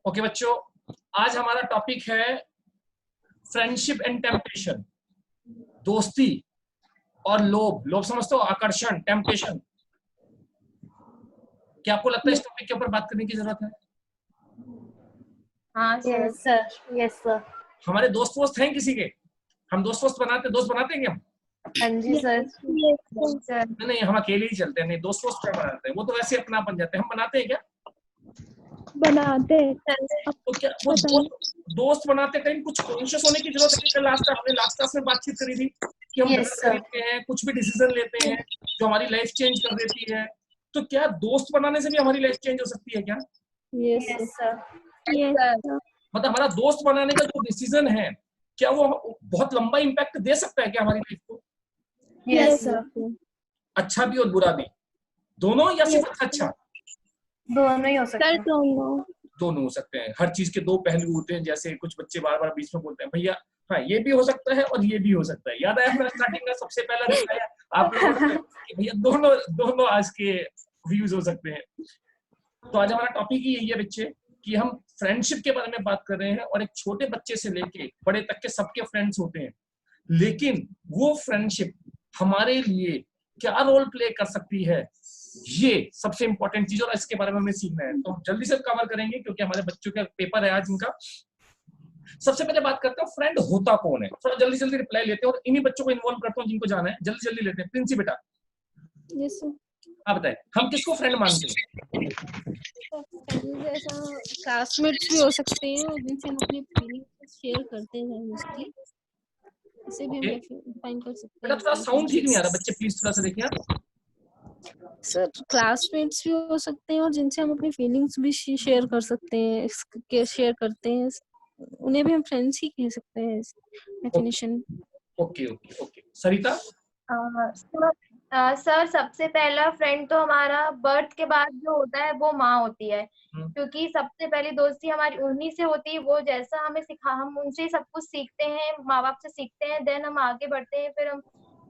Okay बच्चों, आज हमारा टॉपिक है फ्रेंडशिप एंड टेम्पटेशन। दोस्ती और लोभ। लोभ समझते हो? आकर्षण, टेम्पटेशन। क्या आपको लगता है इस टॉपिक के ऊपर बात करने की जरूरत है? हाँ सर। Yes sir. हमारे दोस्त वोस्त हैं किसी के? हम दोस्त बनाते हैं क्या हम? हाँ जी सर। नहीं, हम अकेले ही चलते हैं। नहीं, दोस्त वोस्त क्या बनाते हैं? वो तो वैसे अपना बन जाते हैं। हम बनाते हैं क्या? बनाते हैं। तो क्या वो दोस्त बनाते टाइम कुछ कॉन्शियस होने की जरूरत है? हमने लास्ट क्लास में बातचीत करी थी कि हम Yes, sir. खरीदते हैं, कुछ भी डिसीजन लेते हैं जो हमारी लाइफ चेंज कर देती है। तो क्या दोस्त बनाने से भी हमारी लाइफ चेंज हो सकती है क्या? Yes, sir. Yes, sir. मतलब हमारा दोस्त बनाने का जो डिसीजन है, क्या वो बहुत लंबा इम्पैक्ट दे सकता है क्या हमारी लाइफ को? Yes, sir. अच्छा भी और बुरा भी, दोनों या सिर्फ अच्छा? दोनों ही हो सकते हैं। दोनों हो सकते हैं। हर चीज के दो पहलू होते हैं। जैसे कुछ बच्चे बार बार बीच में बोलते हैं भैया हाँ ये भी हो सकता है और ये भी हो सकता है। याद आया मेरा स्टार्टिंग का सबसे पहला रिप्लाई आप लोगों ने कि भैया दोनों आज के व्यूज हो सकते हैं। तो आज हमारा टॉपिक ही यही है बच्चे कि हम फ्रेंडशिप के बारे में बात कर रहे हैं। और एक छोटे बच्चे से लेके बड़े तक के सबके फ्रेंड्स होते हैं, लेकिन वो फ्रेंडशिप हमारे लिए क्या रोल प्ले कर सकती है, ये सबसे इंपॉर्टेंट चीज। और इसके बारे में हमें सीखना है, तो हम जल्दी से कवर करेंगे क्योंकि हमारे बच्चों का पेपर है आज इनका। सबसे पहले बात करते हैं फ्रेंड होता कौन है। थोड़ा जल्दी जल्दी रिप्लाई लेते हैं और इन्हीं बच्चों को इन्वॉल्व करता हूँ जिनको जाना है। जल्दी जल्दी लेते हैं। प्रिंसी बेटा Yes, sir. आप बताएं, हम किसको फ्रेंड मानते हैं? जैसा क्लासमेट्स भी हो सकते हैं और जिनसे हम अपनी फीलिंग्स शेयर करते हैं मोस्टली, इसे भी हम डिफाइन कर सकते बेटा हैं। थोड़ा साउंड ठीक नहीं आ रहा, बच्चे प्लीज थोड़ा सा देखिए आप। सर क्लासमेट्स भी हो सकते हैं और जिनसे हम अपनी फीलिंग्स भी शेयर कर सकते हैं, शेयर करते हैं, उन्हें भी हम फ्रेंड्स ही कह सकते हैं। Definition. Okay okay okay. Sarita? Sir सबसे पहला फ्रेंड तो हमारा बर्थ के बाद जो होता है वो माँ होती है, क्योंकि सबसे पहली दोस्ती हमारी उन्हीं से होती है। वो जैसा हमें हम उनसे सब कुछ सीखते हैं, माँ बाप से सीखते हैं, देन हम आगे बढ़ते हैं, फिर हम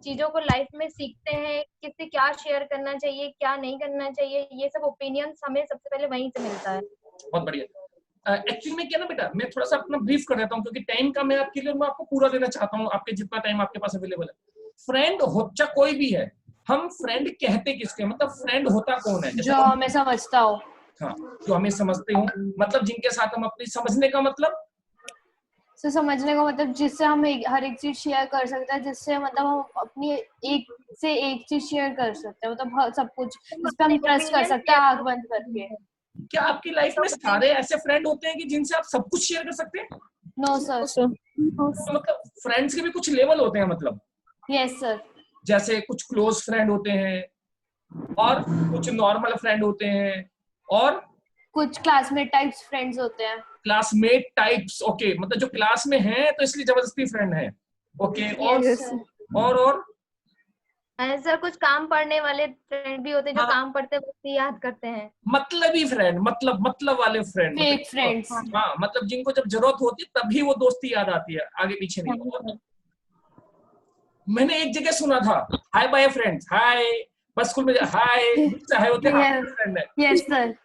चीजों को लाइफ में सीखते हैं, किससे क्या शेयर करना चाहिए क्या नहीं करना चाहिए। ये सब ओपिनियंस हमें सबसे पहले वहीं से मिलता है। बहुत बढ़िया। एक्चुअली में क्या ना बेटा, मैं थोड़ा सा अपना ब्रीफ कर देता हूँ क्योंकि टाइम का मैं आपके लिए मैं आपको पूरा देना चाहता हूँ। आपके जितना टाइम आपके पास अवेलेबल है। फ्रेंड हो कोई भी है, हम फ्रेंड कहते किसके, मतलब फ्रेंड होता कौन है? जो हमें समझता हो। हाँ, जो हमें समझते हो, मतलब जिनके साथ हम अपनी समझने का मतलब तो समझने का मतलब जिससे हम हर एक चीज शेयर कर सकते हैं, जिससे मतलब हम अपनी एक से एक चीज शेयर कर सकते हैं, मतलब सब कुछ जिस पे हम ट्रस्ट कर सकते हैं आंख बंद करके। क्या आपकी लाइफ में सारे ऐसे फ्रेंड होते हैं कि जिनसे आप सब कुछ शेयर कर सकते हैं? No sir. तो मतलब फ्रेंड्स के भी कुछ लेवल होते हैं मतलब? Yes sir. जैसे कुछ क्लोज फ्रेंड होते हैं और कुछ नॉर्मल फ्रेंड होते हैं और कुछ क्लासमेट टाइप्स फ्रेंड्स होते हैं। Classmate types. ओके, मतलब जो क्लास में है तो इसलिए जबरदस्ती फ्रेंड है। ओके, और सर कुछ काम पढ़ने वाले फ्रेंड भी होते हैं जो काम पढ़ते वक्त याद करते हैं। मतलबी फ्रेंड, मतलब वाले फ्रेंड, फेक फ्रेंड्स। हाँ, मतलब जिनको जब जरूरत होती है तभी वो दोस्ती याद आती है, आगे पीछे नहीं। मैंने एक जगह सुना था, हाय बाय फ्रेंड्स, हाय बस स्कूल में हाय हाय होते हैं, फ्रेंड है। Yes sir.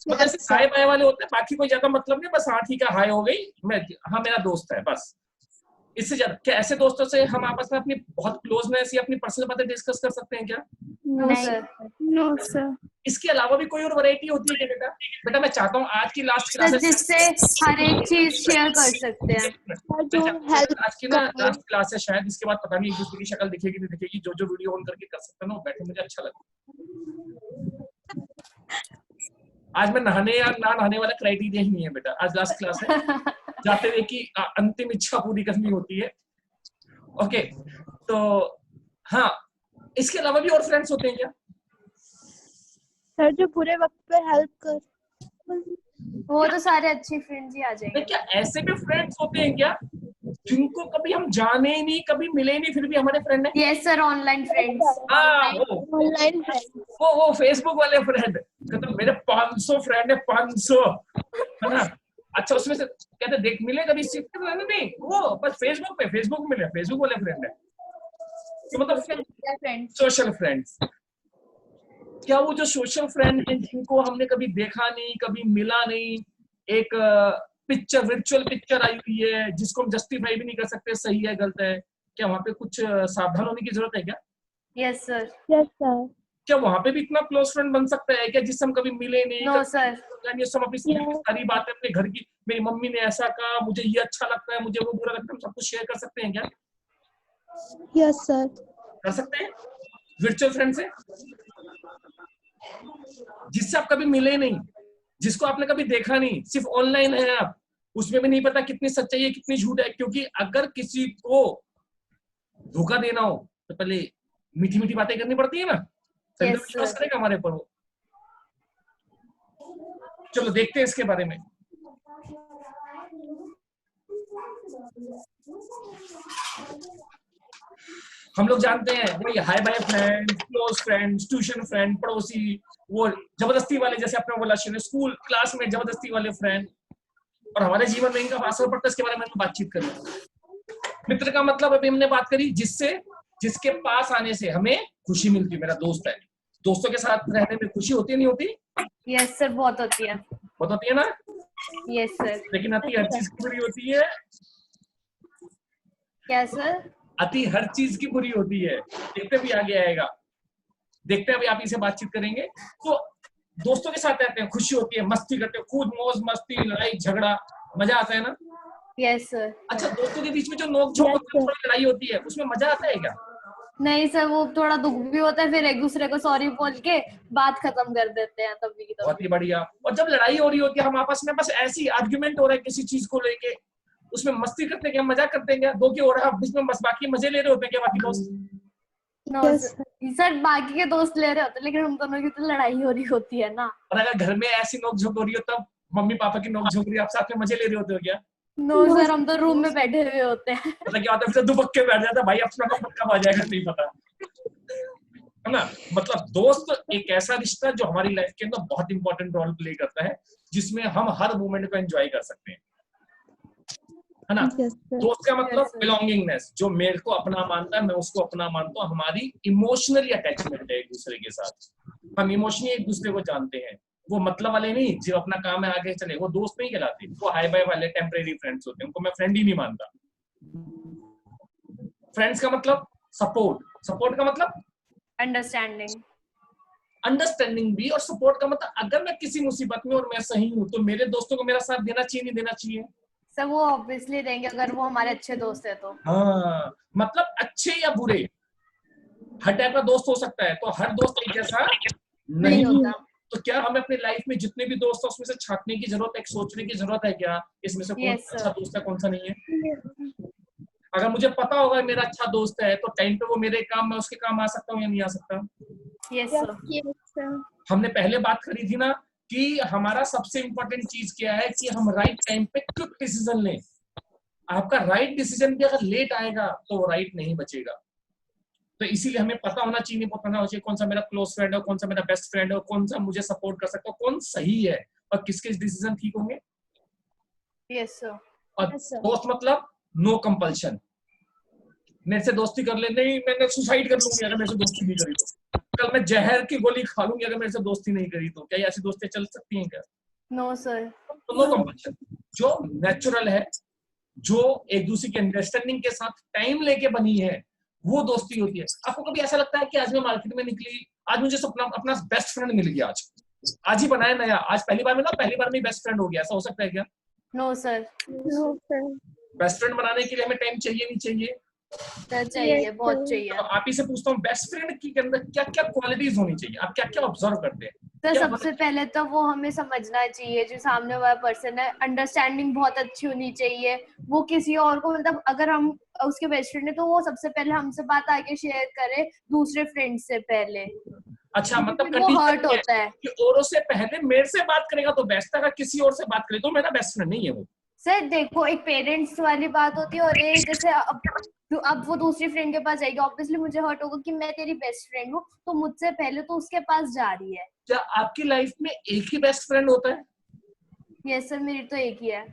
मतलब हाय बाय वाले होते हैं, बाकी कोई ज्यादा मतलब नहीं, बस हाँ ठीक है हाय हो गई, मैं हाँ मेरा दोस्त है बस। इससे ज्यादा क्या ऐसे दोस्तों से हम आपस में अपनी बहुत क्लोजनेस या अपनी पर्सनल बातें डिस्कस कर सकते हैं क्या? No sir. No sir. इसके अलावा भी कोई और वैरायटी होती है क्या बेटा? बेटा मैं चाहता हूँ आज की लास्ट क्लास जिससे हर एक चीज शेयर कर सकते हैं। आज की ना लास्ट क्लास है शायद, इसके बाद पता नहीं एक दूसरे की शक्ल दिखेगी नहीं दिखेगी। जो वीडियो ऑन करके कर सकते हैं ना वो बैठे, मुझे अच्छा लगा। आज मैं नहाने या ना नहाने वाला क्राइटेरिया ही नहीं है बेटा, आज लास्ट क्लास है। जाते हुए की अंतिम इच्छा पूरी करनी होती है। ओके, तो हाँ, इसके अलावा भी और फ्रेंड्स होते हैं क्या? सर जो पूरे वक्त पे हेल्प कर, वो तो सारे अच्छे फ्रेंड्स ही आ जाएंगे। क्या ऐसे भी फ्रेंड्स होते हैं क्या जिनको कभी हम जाने ही नहीं, कभी मिले ही नहीं, फिर भी हमारे फ्रेंड है? Yes sir, online friends. हाँ, ऑनलाइन फ्रेंड, वो फेसबुक वाले फ्रेंड। कहते मेरे 500 फ्रेंड है, 500 है ना। अच्छा, उसमें से कहते देख मिले कभी सीखते नहीं, वो बस फेसबुक मिले, फेसबुक वाले फ्रेंड है। तो मतलब सोशल फ्रेंड्स। क्या वो जो सोशल फ्रेंड हैं जिनको हमने कभी देखा नहीं, कभी मिला नहीं, एक पिक्चर, वर्चुअल पिक्चर आई हुई है जिसको हम जस्टिफाई भी नहीं कर सकते सही है गलत है, क्या वहाँ पे कुछ सावधान होने की जरूरत है क्या? Yes sir. Yes sir. क्या वहाँ पे भी इतना क्लोज फ्रेंड बन सकता है क्या जिससे हम कभी मिले नहीं? No sir. हम अपनी सारी बातें अपने घर की, मेरी मम्मी ने ऐसा कहा, मुझे ये अच्छा लगता है, मुझे वो बुरा लगता है, हम सब कुछ शेयर कर सकते हैं क्या? Yes sir. कर सकते हैं वर्चुअल फ्रेंड से, जिससे आप कभी मिले नहीं, जिसको आपने कभी देखा नहीं, सिर्फ ऑनलाइन है आप, उसमें भी नहीं पता कितनी सच्चाई है कितनी झूठ है। क्योंकि अगर किसी को धोखा देना हो तो पहले मीठी मीठी बातें करनी पड़ती है ना, तभी तो विश्वास करेगा हमारे ऊपर वो। चलो देखते हैं इसके बारे में। हम लोग जानते हैं वही hi bye friend, close friend, tuition friend, पड़ोसी, वो जबरदस्ती वाले, जैसे आपने बोला स्कूल क्लास में जबरदस्ती वाले फ्रेंड, और हमारे जीवन में इनका असर पड़ता है, इसके बारे में हम बातचीत करें। मित्र का मतलब अभी हमने बात करी जिसके पास आने से हमें खुशी मिलती है। मेरा दोस्त है, दोस्तों के साथ रहने में खुशी होती है नहीं होती? यस सर, बहुत होती है। बहुत होती है ना? Yes sir. लेकिन अति हर चीज की बुरी होती है। क्या सर? अति हर चीज की बुरी होती है। देखते भी आगे आएगा, देखते हैं अभी आप इसे बातचीत करेंगे। तो दोस्तों के साथ रहते हैं, खुशी होती है, मस्ती करते हैं, खूब मौज मस्ती, लड़ाई झगड़ा, मजा आता है ना? Yes sir. अच्छा, दोस्तों के बीच में जो नोक झोंक होती है, थोड़ी लड़ाई होती है, उसमें मजा आता है क्या? नहीं सर, वो थोड़ा दुख भी होता है, फिर एक दूसरे को सॉरी बोल के बात खत्म कर देते हैं तभी। बहुत ही बढ़िया। और जब लड़ाई हो रही होती है, हम आपस में बस ऐसी आर्ग्यूमेंट हो रहा है किसी चीज को लेके, उसमें मस्ती करते हैं क्या, मजाक करते हैं क्या? दो की हो रहा है, बीच में बस बाकी मजे ले रहे होते हैं क्या बाकी दोस्त? नो सर, बाकी के दोस्त ले रहे होते हैं, लेकिन हम दोनों की तो लड़ाई हो रही होती है ना। और अगर घर में ऐसी नोक झोंक हो रही हो, तब मम्मी पापा की नोक झोंक रही है, आप साथ में मजे ले रहे होते हो क्या? नो सर, हम तो रूम में बैठे हुए होते हैं। मतलब क्या होता है, फिर दुबक्के बैठ जाता है, भाई अपना कब आ जाएगा नहीं पता, है ना? मतलब दोस्त एक ऐसा रिश्ता जो हमारी लाइफ के अंदर बहुत इंपॉर्टेंट रोल प्ले करता है, जिसमें हम हर मोमेंट को एंजॉय कर सकते हैं, है ना? दोस्त का मतलब बिलोंगिंगनेस, जो मेरे को अपना मानता है, मैं उसको अपना मानता हूँ। हमारी इमोशनली अटैचमेंट है एक दूसरे के साथ, हम इमोशनली एक दूसरे को जानते हैं। वो मतलब वाले नहीं, जो अपना काम है आगे चले, वो दोस्त नहीं कहलाते, वो हाई बाय वाले टेम्परेरी फ्रेंड्स होते हैं, उनको मैं फ्रेंड ही नहीं मानता। फ्रेंड्स का मतलब सपोर्ट, सपोर्ट का मतलब अंडरस्टैंडिंग, अंडरस्टैंडिंग भी, और सपोर्ट का मतलब अगर मैं किसी मुसीबत में और मैं सही हूँ तो मेरे दोस्तों को मेरा साथ देना चाहिए नहीं देना चाहिए? सर वो ऑब्वियसली देंगे अगर वो हमारे अच्छे दोस्त है तो। हाँ, मतलब अच्छे या बुरे, हर टाइप का दोस्त हो सकता है, तो हर दोस्त एक जैसा नहीं होता। तो क्या हमें अपनी लाइफ में जितने भी दोस्त हैं उसमें से छांटने की जरूरत है, सोचने की जरूरत है क्या इसमें से कौन अच्छा दोस्त है कौन सा नहीं है? अगर मुझे पता होगा मेरा अच्छा दोस्त है तो टाइम पे वो मेरे काम में उसके काम आ सकता हूँ या नहीं आ सकता? Yes sir. हमने पहले बात करी थी ना कि हमारा सबसे इंपॉर्टेंट चीज क्या है कि हम राइट टाइम पे क्विक डिसीजन लें। आपका राइट डिसीजन भी अगर लेट आएगा तो वो राइट नहीं बचेगा। तो इसीलिए हमें पता होना चाहिए, कौन सा मेरा क्लोज फ्रेंड है, कौन सा मेरा बेस्ट फ्रेंड है, कौन सा मुझे सपोर्ट कर सकता है, कौन सही है और किसके डिसीजन ठीक होंगे। Yes sir. और दोस्त मतलब नो कंपल्शन, मेरे से दोस्ती कर ले, नहीं मैंने सुसाइड कर लूंगी अगर मेरे से दोस्ती नहीं करी तो, कल मैं जहर की गोली खा लूंगी अगर मेरे से दोस्ती नहीं करी तो। क्या ऐसी दोस्ती चल सकती हैं क्या? No sir. तो नो कंपल्शन, जो नेचुरल है, जो एक दूसरे की अंडरस्टैंडिंग के साथ टाइम लेके बनी है, वो दोस्ती होती है। आपको कभी ऐसा लगता है कि आज मैं मार्केट में निकली, आज मुझे अपना बेस्ट फ्रेंड मिल गया, आज ही बनाया नया, आज पहली बार मिला, पहली बार में बेस्ट फ्रेंड हो गया, ऐसा हो सकता है क्या? No sir. बेस्ट फ्रेंड बनाने के लिए हमें टाइम चाहिए नहीं चाहिए? चाहिए, बहुत चाहिए। तो आप ही से पूछता हूँ, बेस्ट फ्रेंड के अंदर क्या क्या क्वालिटीज होनी चाहिए, आप क्या क्या ऑब्जर्व करते हैं? तो सबसे पहले तो वो हमें समझना चाहिए, जो सामने वाला पर्सन है, अंडरस्टैंडिंग बहुत अच्छी होनी चाहिए। वो किसी और को, मतलब अगर हम उसके बेस्ट फ्रेंड है तो वो सबसे पहले हमसे बात आगे शेयर करे दूसरे फ्रेंड से पहले। अच्छा, मतलब वो हर्ट होता है कि औरों से पहले मेरे से बात करेगा तो बेस्ट है, अगर किसी और से बात करे तो मेरा बेस्ट फ्रेंड नहीं है वो। सर देखो, एक पेरेंट्स वाली बात होती है और एक जैसे अब वो दूसरी फ्रेंड के पास जाएगी, ऑब्वियसली मुझे हर्ट होगा कि मैं तेरी बेस्ट फ्रेंड हूँ तो मुझसे पहले तो उसके पास जा रही है। क्या आपकी लाइफ में एक ही बेस्ट फ्रेंड होता है? यस सर, मेरी तो एक ही है।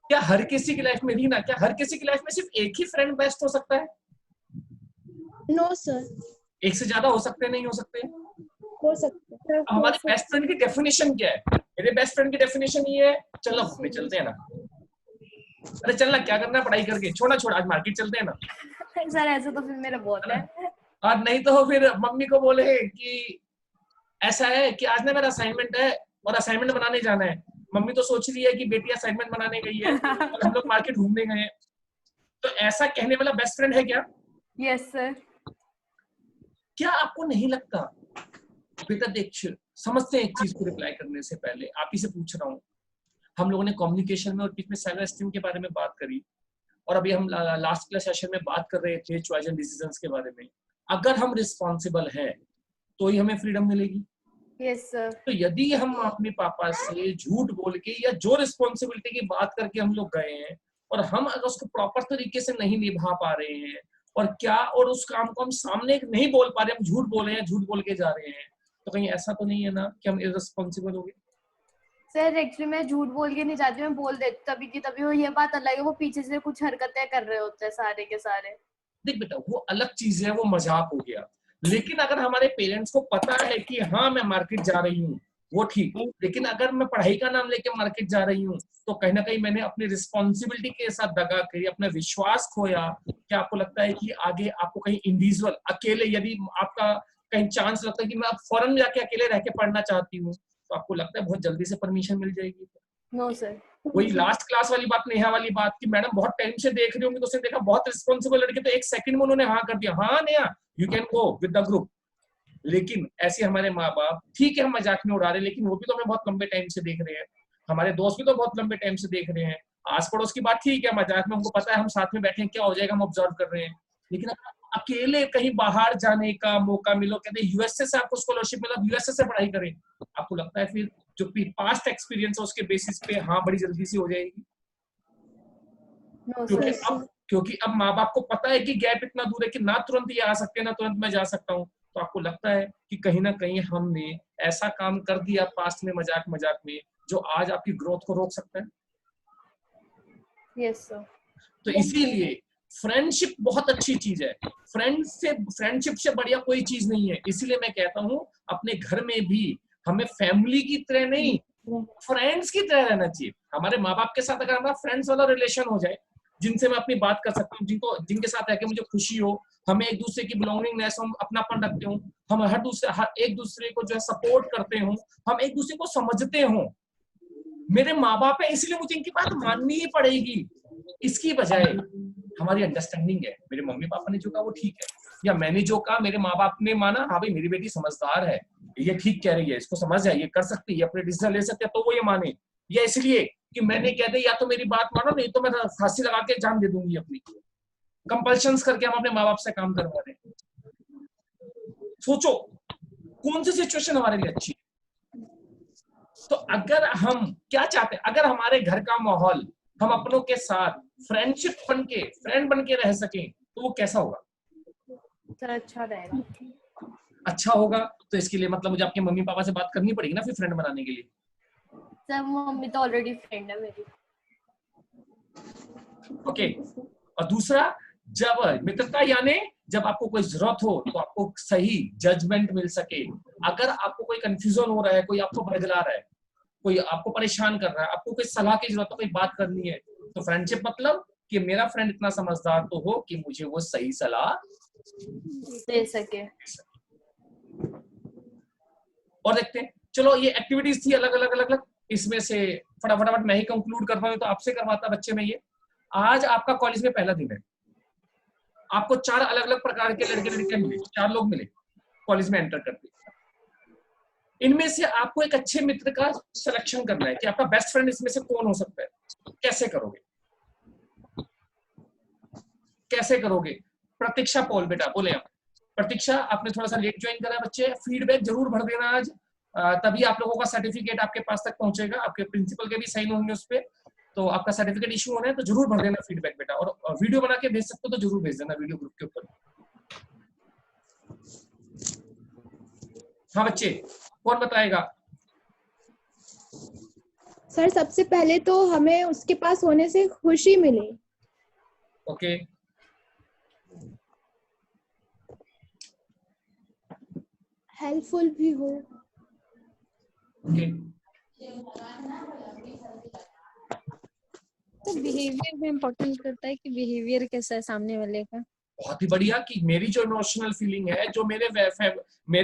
क्या हर किसी की लाइफ में नहीं ना, क्या हर किसी की लाइफ में सिर्फ एक ही फ्रेंड बेस्ट हो सकता है? नो सर, एक से ज्यादा हो सकते हैं, नहीं हो सकते? हो सकते हैं। हमारे बेस्ट फ्रेंड की डेफिनेशन क्या है? मेरे बेस्ट फ्रेंड की डेफिनेशन ये है, चलो घूमने चलते हैं ना, अरे चलना क्या करना है पढ़ाई करके, छोड़ आज मार्केट चलते हैं ना। सर ऐसा तो फिर मेरा बहुत है। और नहीं तो फिर मम्मी को बोले कि ऐसा है कि आज ना मेरा असाइनमेंट है और असाइनमेंट बनाने जाना है, मम्मी तो सोच रही है कि बेटी असाइनमेंट बनाने गई है और हम लोग मार्केट घूमने गए हैं। तो ऐसा कहने वाला बेस्ट फ्रेंड है क्या? Yes sir. क्या आपको नहीं लगता? बेटा देख, समझते हैं एक चीज को रिप्लाई करने से पहले आप ही से पूछ रहा हूँ, हम लोगों ने कम्युनिकेशन में और बीच में सेल्फ एस्टीम के बारे में बात करी, और अभी हम लास्ट क्लास सेशन में बात कर रहे थे चॉइस एंड डिसीजंस के बारे में। अगर हम रिस्पॉन्सिबल हैं तो ही हमें फ्रीडम मिलेगी। Yes sir. तो यदि हम अपने पापा से झूठ बोल के या जो रिस्पॉन्सिबिलिटी की बात करके हम लोग गए हैं और हम अगर उसको प्रॉपर तरीके से नहीं निभा पा रहे हैं और उस काम को हम सामने नहीं बोल पा रहे, हम झूठ बोल रहे हैं, झूठ बोल के जा रहे हैं, तो कहीं ऐसा तो नहीं है ना कि हम इररिस्पॉन्सिबल हो गए? सर एक्चुअली मैं झूठ बोल के नहीं जाती, मैं बोल देती तभी की तभी, वो ये बात अलग है, वो पीछे से कुछ हरकतें कर रहे होते हैं सारे के सारे। देख बेटा, वो अलग चीज है, वो मजाक हो गया। लेकिन अगर हमारे पेरेंट्स को पता है कि हाँ मैं मार्केट जा रही हूँ, वो ठीक। लेकिन अगर मैं पढ़ाई का नाम लेके मार्केट जा रही हूँ तो कहीं ना कहीं मैंने अपनी रिस्पॉन्सिबिलिटी के साथ दगा करी, अपना विश्वास खोया। क्या आपको लगता है कि आगे आपको कहीं इंडिविजुअल अकेले, यदि आपका कहीं चांस लगता है कि मैं अब फॉरेन में जाके अकेले रह के पढ़ना चाहती हूँ, तो आपको लगता है बहुत जल्दी से परमिशन मिल जाएगी? No sir. वही लास्ट क्लास वाली बात, नेहा वाली बात की मैडम बहुत टाइम से देख रही होंगी तो उसने देखा बहुत रिस्पॉन्सिबल लड़के, तो एक सेकंड में उन्होंने हाँ कर दिया, हाँ Neha you can go with the group. लेकिन ऐसे हमारे माँ बाप, ठीक है हम मजाक में उड़ा रहे हैं, लेकिन वो भी तो हमें बहुत लंबे टाइम से देख रहे हैं, हमारे दोस्त भी तो बहुत लंबे टाइम से देख रहे हैं। आस पड़ोस की बात ठीक है, मजाक में हमको पता है हम साथ में बैठे क्या हो जाएगा, हम ऑब्जर्व कर रहे हैं। लेकिन अकेले कहीं बाहर जाने का मौका मिलो, कहते यूएसए से आपको स्कॉलरशिप मिला, यूएसए से पढ़ाई करें, आपको लगता है फिर जो पास्ट एक्सपीरियंस है उसके बेसिस पे हाँ बड़ी जल्दी से हो जाएगी? नो क्योंकि सर। अब माँ बाप को पता है कि गैप इतना दूर है कि ना तुरंत ये आ सकते हैं ना तुरंत मैं जा सकता हूँ। तो आपको लगता है कि कहीं ना कहीं हमने ऐसा काम कर दिया पास्ट में मजाक मजाक में जो आज आपकी ग्रोथ को रोक सकता है? Yes sir. तो इसीलिए फ्रेंडशिप बहुत अच्छी चीज है, फ्रेंडशिप से बढ़िया कोई चीज नहीं है। इसीलिए मैं कहता हूँ अपने घर में भी हमें फैमिली की तरह नहीं, फ्रेंड्स की तरह रहना चाहिए। हमारे माँ बाप के साथ अगर हमारा फ्रेंड्स वाला रिलेशन हो जाए, जिनसे मैं अपनी बात कर सकता हूँ, जिनके साथ रह के मुझे खुशी हो, हमें एक दूसरे की बिलोंगिंगनेस, हम अपनापन रखते हो, हम हर एक दूसरे को जो है सपोर्ट करते हो, हम एक दूसरे को समझते हो। मेरे माँ बाप है इसलिए मुझे इनकी बात माननी ही पड़ेगी, इसकी बजाय हमारी अंडरस्टैंडिंग है, मेरे मम्मी पापा ने जो कहा वो ठीक है, या मैंने जो कहा मेरे माँ बाप ने माना, हाँ भाई मेरी बेटी समझदार है, ये ठीक कह रही है, इसको समझ है, ये कर सकती है, अपने डिसीजन ले सकते हैं, तो वो ये माने। या इसलिए कि मैंने कह दे या तो मेरी बात मानो, नहीं तो मैं फांसी लगा के जान दे दूंगी अपनी। कंपल्शंस करके हम अपने माँ बाप से काम करवा रहे हैं। सोचो कौन सी सिचुएशन हमारे लिए अच्छी है? तो अगर हम क्या चाहते हैं, अगर हमारे घर का माहौल हम अपनों के साथ फ्रेंड बन के रह सकें, तो वो कैसा होगा? सर अच्छा रहेगा। अच्छा होगा। तो इसके लिए मतलब मुझे आपके मम्मी पापा से बात करनी पड़ेगी ना फिर फ्रेंड बनाने के लिए। सर मम्मी तो ऑलरेडी फ्रेंड है मेरी। ओके। और दूसरा, जब मित्रता यानी जब आपको कोई जरूरत हो तो आपको सही जजमेंट मिल सके। अगर आपको कोई कंफ्यूजन हो रहा है, कोई आपको बरगला रहा है, कोई आपको परेशान कर रहा है, आपको कोई सलाह की जरूरत है, कोई बात करनी है, तो फ्रेंडशिप मतलब कि मेरा फ्रेंड इतना समझदार तो हो कि मुझे वो सही सलाह दे सके। और देखते हैं, चलो ये एक्टिविटीज थी अलग अलग, इसमें से फटाफट मैं ही कंक्लूड करता हूँ तो आपसे करवाता बच्चे में। ये आज आपका कॉलेज में पहला दिन है, आपको 4 अलग अलग प्रकार के लड़के लड़कियां मिले, 4 लोग मिले कॉलेज में एंटर करते। इनमें से आपको एक अच्छे मित्र का सिलेक्शन करना है कि आपका बेस्ट फ्रेंड इसमें से कौन हो सकता है। कैसे करोगे? प्रतीक्षा पॉल, बेटा बोले आप। प्रतीक्षा, आपने थोड़ा सा लेट ज्वाइन करा है, बच्चे फीडबैक जरूर भर देना आज, तभी आप लोगों का सर्टिफिकेट आपके पास तक पहुंचेगा, आपके प्रिंसिपल के भी साइन होंगे उस पर, तो आपका सर्टिफिकेट इशू होना है, तो जरूर भर देना फीडबैक बेटा। और वीडियो बना के भेज सकते हो तो जरूर भेज देना वीडियो ग्रुप के ऊपर। हाँ बच्चे, कौन बताएगा? सर सबसे पहले तो हमें उसके पास होने से खुशी मिली। ओके। हेल्पफुल भी हो। ओके। तो बिहेवियर भी इम्पोर्टेंट करता है कि बिहेवियर कैसा है सामने वाले का। बहुत ही बढ़िया कि मेरी जो इमोशनल फीलिंग है, जो मेरे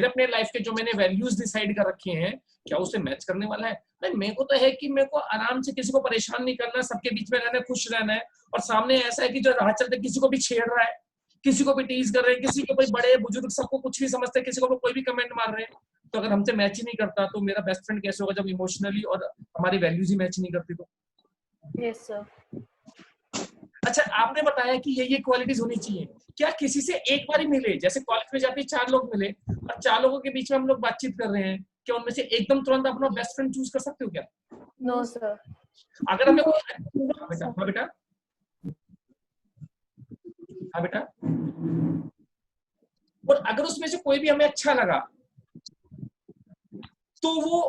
अपने लाइफ के जो मैंने वैल्यूज डिसाइड कर रखे हैं, क्या उसे मैच करने वाला है। नहीं, मेरे को तो है कि मेरे को आराम से किसी को परेशान नहीं करना, सबके बीच में रहना, खुश रहना है। और सामने ऐसा है कि जो राह चलते किसी को भी छेड़ रहा है, किसी को भी टीज कर रहे हैं, किसी को भी बड़े बुजुर्ग सबको कुछ भी समझते हैं, किसी को कोई भी कमेंट मार रहे हैं, तो अगर हमसे मैच ही नहीं करता तो मेरा बेस्ट फ्रेंड कैसे होगा जब इमोशनली और हमारी वैल्यूज ही मैच नहीं करती तो। Yes sir. अच्छा, आपने बताया कि ये क्वालिटीज होनी चाहिए। क्या किसी से एक बार ही मिले, जैसे कॉलेज में जाते 4 लोग मिले और 4 लोगों के बीच में हम लोग बातचीत कर रहे हैं, क्या उनमें से एकदम तुरंत अपना बेस्ट फ्रेंड चूज कर सकते हो क्या? No sir. अगर हमें कोई हाँ बेटा हाँ बेटा, और अगर उसमें से कोई भी हमें अच्छा लगा तो वो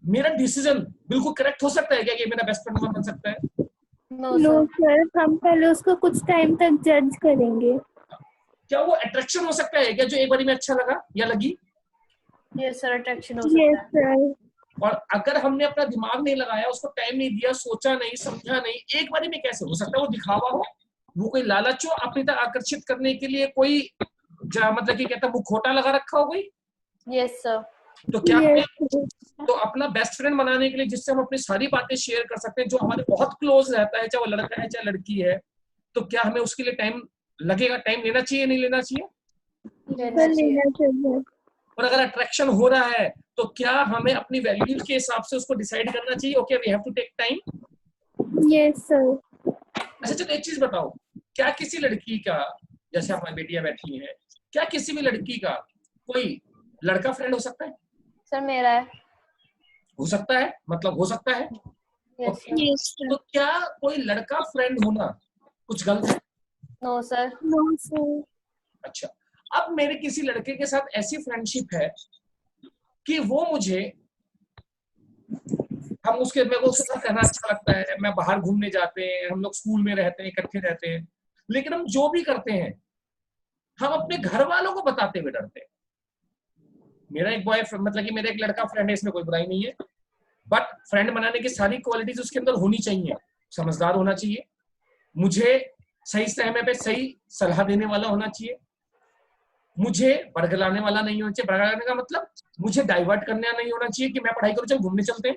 मेरा डिसीजन बिल्कुल करेक्ट हो सकता है क्या, ये मेरा बेस्ट फ्रेंड बन सकता है? नो सर, हम पहले उसको कुछ टाइम तक जज करेंगे। क्या वो अट्रैक्शन हो सकता है क्या, जो एक बारी में अच्छा लगा या लगी? यस सर, अट्रैक्शन हो सकता है। Yes sir. और अगर हमने अपना दिमाग नहीं लगाया, उसको टाइम नहीं दिया, सोचा नहीं, समझा नहीं, एक बारी में कैसे हो सकता है? वो दिखावा हो, वो कोई लालच हो अपनी तरफ आकर्षित करने के लिए, कोई मतलब कि कहता वो खोटा लगा रखा हो कोई। Yes sir. तो क्या तो अपना बेस्ट फ्रेंड बनाने के लिए जिससे हम अपनी सारी बातें शेयर कर सकते हैं, जो हमारे बहुत क्लोज रहता है, चाहे वो लड़का है चाहे लड़की है, तो क्या हमें उसके लिए टाइम लगेगा? टाइम लेना चाहिए नहीं लेना चाहिए? लेना चाहिए। और अगर अट्रैक्शन हो रहा है तो क्या हमें अपनी वैल्यूज के हिसाब से उसको डिसाइड करना चाहिए? Okay, we have to take time. Yes sir. अच्छा चलो एक चीज बताओ, क्या किसी लड़की का, जैसे हमारी बेटियां बैठी हैं, क्या किसी भी लड़की का कोई लड़का फ्रेंड हो सकता है? सर मेरा है। हो सकता है, मतलब हो सकता है। Yes Okay. सर। तो क्या कोई लड़का फ्रेंड होना कुछ गलत है? No sir. No sir. अच्छा, अब मेरे किसी लड़के के साथ ऐसी फ्रेंडशिप है कि वो मुझे, मेरे को उसके साथ रहना अच्छा लगता है, मैं बाहर घूमने जाते हैं, हम लोग स्कूल में रहते हैं, इकट्ठे रहते हैं, लेकिन हम जो भी करते हैं हम अपने घर वालों को बताते हुए डरते हैं। मेरा एक बॉयफ्रेंड, मतलब कि मेरा एक लड़का फ्रेंड है, इसमें कोई बुराई नहीं है, बट फ्रेंड बनाने की सारी क्वालिटीज उसके अंदर होनी चाहिए। समझदार होना चाहिए, मुझे सही समय पे सही सलाह देने वाला होना चाहिए, मुझे बरगलाने वाला नहीं होना चाहिए। बरगलाने का मतलब मुझे डाइवर्ट करने नहीं होना चाहिए कि मैं पढ़ाई करूं, चल घूमने चलते हैं।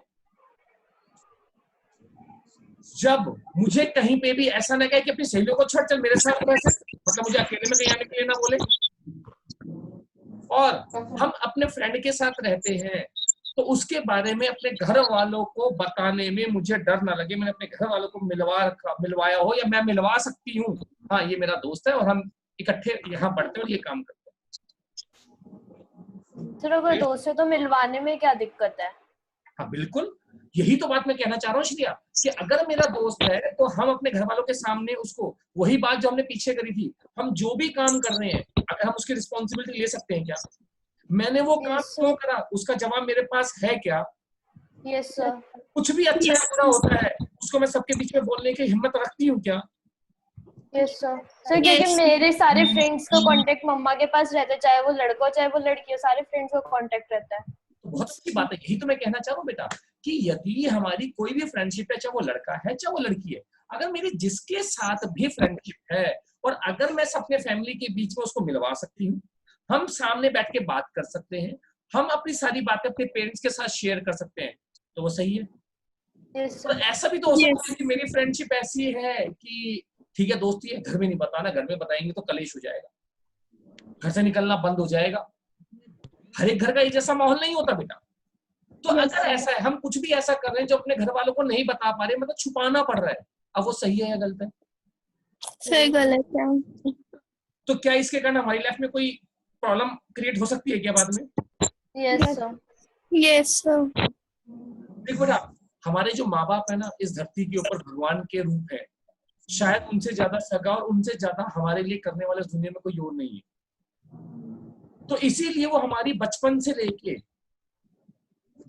जब मुझे कहीं पे भी ऐसा ना कहे कि अपनी सहेलियों को छोड़ चल मेरे साथ रह, मतलब मुझे अकेले में कहीं आने के लिए ना बोले। और हम अपने फ्रेंड के साथ रहते हैं तो उसके बारे में अपने घर वालों को बताने में मुझे डर ना लगे, मैंने अपने घर वालों को मिलवाया हो, या मैं मिलवा सकती हूँ, हाँ ये मेरा दोस्त है और हम इकट्ठे यहाँ पढ़ते हैं और ये काम करते हैं। सर अगर दोस्त है तो मिलवाने में क्या दिक्कत है? हाँ बिल्कुल, यही तो बात मैं कहना चाह रहा हूँ श्रिया, कि अगर मेरा दोस्त है तो हम अपने घर वालों के सामने उसको, वही बात जो हमने पीछे करी थी, हम जो भी काम कर रहे हैं अगर हम उसकी रिस्पॉन्सिबिलिटी ले सकते हैं क्या, मैंने वो काम क्यों करा, उसका जवाब मेरे पास है क्या? Yes sir. कुछ भी अच्छा या बुरा होता है उसको मैं सबके बीच में बोलने की हिम्मत रखती हूँ क्या? Yes sir. सर क्योंकि मेरे सारे फ्रेंड्स का कांटेक्ट मम्मा के पास रहता है, चाहे वो लड़का हो चाहे वो लड़की हो, सारे फ्रेंड्स का कांटेक्ट रहता है। तो बहुत अच्छी बात है, यही तो मैं कहना चाह रहा हूँ बेटा, कि यदि हमारी कोई भी फ्रेंडशिप है, चाहे वो लड़का है चाहे वो लड़की है, अगर मेरी जिसके साथ भी फ्रेंडशिप है और अगर मैं अपने फैमिली के बीच में उसको मिलवा सकती हूँ, हम सामने बैठ के बात कर सकते हैं, हम अपनी सारी बातें अपने पेरेंट्स के साथ शेयर कर सकते हैं, तो वो सही है। yes, तो ऐसा भी तो हो सकता है कि मेरी फ्रेंडशिप ऐसी है कि ठीक है दोस्ती है, घर में नहीं बताना, घर में बताएंगे तो कलेश हो जाएगा, घर से निकलना बंद हो जाएगा, हर एक घर का एक जैसा माहौल नहीं होता बेटा। तो अगर ऐसा है, हम कुछ भी ऐसा कर रहे हैं जो अपने घर वालों को नहीं बता पा रहे, मतलब छुपाना पड़ रहा है, अब वो सही है या गलत है? सही गलत है। तो क्या इसके कारण हमारी लाइफ में कोई प्रॉब्लम क्रिएट हो सकती है क्या बाद में? Yes sir. Yes sir. देखो बेटा, हमारे जो माँ बाप है ना, इस धरती के ऊपर भगवान के रूप है, शायद उनसे ज्यादा सगा और उनसे ज्यादा हमारे लिए करने वाले इस दुनिया में कोई और नहीं है। तो इसीलिए वो हमारी बचपन से लेके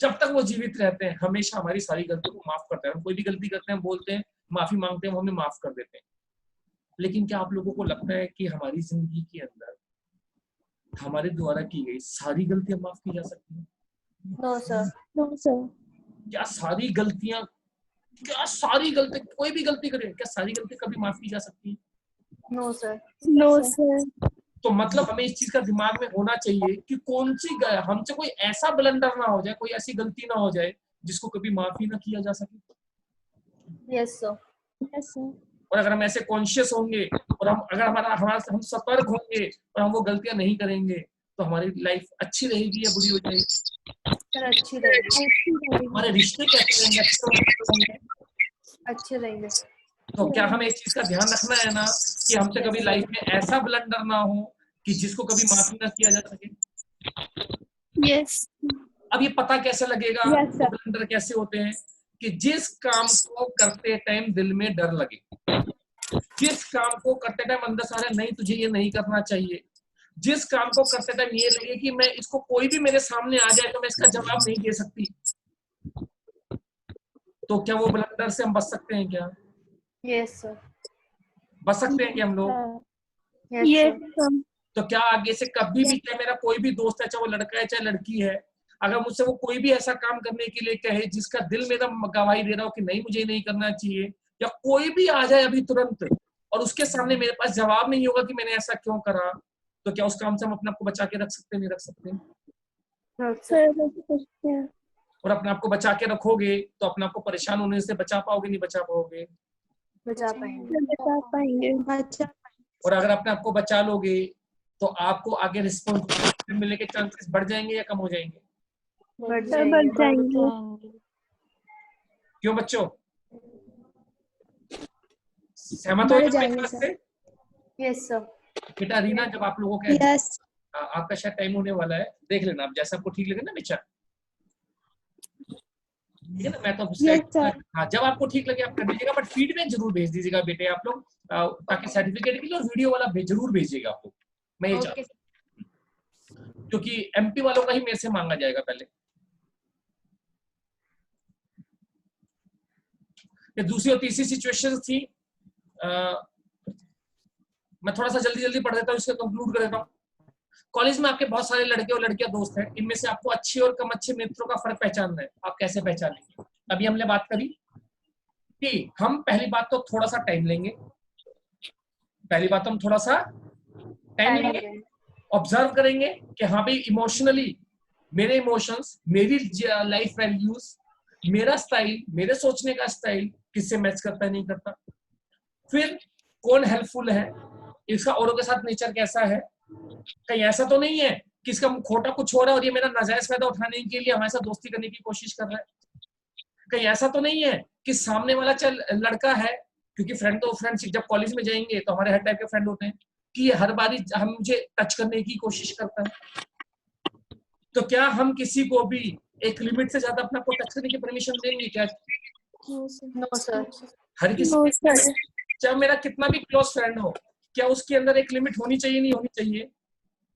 जब तक वो जीवित रहते हैं हमेशा हमारी सारी गलतियों को माफ करते हैं। हम कोई भी गलती करते हैं, हम बोलते हैं, माफी मांगते हैं, वो हमें माफ कर देते हैं। लेकिन क्या आप लोगों को लगता है कि हमारी जिंदगी के अंदर हमारे द्वारा की गई सारी गलतियां माफ की जा सकती हैं? No sir. No sir. क्या सारी गलती कोई भी गलती करे, क्या सारी गलती कभी माफ की जा सकती है? No sir. No sir. तो मतलब हमें इस चीज का दिमाग में होना चाहिए कि कौन सी हमसे कोई ऐसा ब्लंडर ना हो जाए, कोई ऐसी गलती ना हो जाए जिसको कभी माफ ही ना किया जा सके। Yes sir. Yes sir. और अगर हम ऐसे कॉन्शियस होंगे और हम सतर्क होंगे और हम वो गलतियां नहीं करेंगे तो हमारी लाइफ अच्छी रहेगी या बुरी हो जाएगी? सर अच्छी रहेगी। हमारे रिश्ते कैसे रहेंगे? अच्छे रहेंगे। तो क्या हमें इस चीज का ध्यान रखना है ना कि हमसे कभी लाइफ में ऐसा ब्लंडर ना हो कि जिसको कभी माफी ना किया जा सके। यस। अब ये पता कैसे लगेगा Yes, sir. वो ब्लंडर कैसे होते हैं? कि जिस काम को करते टाइम दिल में डर लगे, जिस काम को करते टाइम अंदर से आ रहा है नहीं तुझे ये नहीं करना चाहिए, जिस काम को करते टाइम ये लगे कि मैं इसको कोई भी मेरे सामने आ जाए तो मैं इसका जवाब नहीं दे सकती, तो क्या वो ब्लंडर से हम बच सकते हैं क्या? Yes sir. बच सकते हैं क्या हम लोग? Yes sir. तो क्या आगे से कभी भी, चाहे मेरा कोई भी दोस्त है, चाहे वो लड़का है चाहे लड़की है, अगर मुझसे वो कोई भी ऐसा काम करने के लिए कहे जिसका दिल मेरा गवाही दे रहा हो कि नहीं मुझे नहीं करना चाहिए, या कोई भी आ जाए अभी तुरंत और उसके सामने मेरे पास जवाब नहीं होगा कि मैंने ऐसा क्यों करा, तो क्या उस काम से हम अपने आप को बचा के रख सकते हैं? नहीं रख सकते। और अपने आप को बचा के रखोगे तो अपने आप को परेशान होने से बचा पाओगे? नहीं बचा पाओगे? बचा पाएंगे। और अगर अपने आप को बचा लोगे तो आपको आगे रिस्पॉन्सिबिलिटी मिलने के चांसेस बढ़ जाएंगे या कम हो जाएंगे? बढ़ जाएंगे। क्यों बच्चों, सहमत हो बढ़ इस जाएंगे बात सर। से? Yes sir. बेटा रीना, जब आप लोगों का Yes. आपका शायद टाइम होने वाला है, देख लेना आप जैसा आपको ठीक लगे ना बेचा, ठीक है ना? मैं तो Yes, sir. हाँ, जब आपको ठीक लगे आप कर दीजिएगा, बट फीडबैक जरूर भेज दीजिएगा बेटे आप लोग, ताकि सर्टिफिकेट के लिए और वीडियो वाला जरूर भेजिएगा आप लोग, मैं ये चाहता हूँ, क्योंकि एमपी वालों का ही मेरे से मांगा जाएगा पहले। ये दूसरी और तीसरी सिचुएशन थी, मैं थोड़ा सा जल्दी पढ़ देता हूँ, इसको कंक्लूड कर देता हूँ। कॉलेज में आपके बहुत सारे लड़के और लड़कियां दोस्त हैं, इनमें से आपको अच्छे और कम अच्छे मित्रों का फर्क पहचानना है। आप कैसे पहचानेंगे? अभी हमने बात करी कि हम पहली बात तो थोड़ा सा टाइम लेंगे, ऑब्जर्व करेंगे कि हाँ भाई इमोशनली मेरे इमोशंस, मेरी लाइफ वैल्यूज, मेरा स्टाइल, मेरे सोचने का स्टाइल किससे मैच करता है नहीं करता। फिर कौन हेल्पफुल है, इसका औरों के साथ नेचर कैसा है, कहीं ऐसा तो नहीं है कि इसका खोटा कुछ हो रहा है और ये मेरा नाजायज फायदा उठाने के लिए हमारे साथ दोस्ती करने की कोशिश कर रहा है, कहीं ऐसा तो नहीं है कि सामने वाला चल लड़का है, क्योंकि फ्रेंड तो फ्रेंडशिप, जब कॉलेज में जाएंगे तो हमारे हर टाइप के फ्रेंड होते हैं, कि ये हर बारी हम मुझे टच करने की कोशिश करता है। तो क्या हम किसी को भी एक लिमिट से ज्यादा अपने आप को टच करने की परमिशन देंगे क्या? No sir. हर किसी, चाहे मेरा कितना भी क्लोज फ्रेंड हो, क्या उसके अंदर एक लिमिट होनी चाहिए नहीं होनी चाहिए?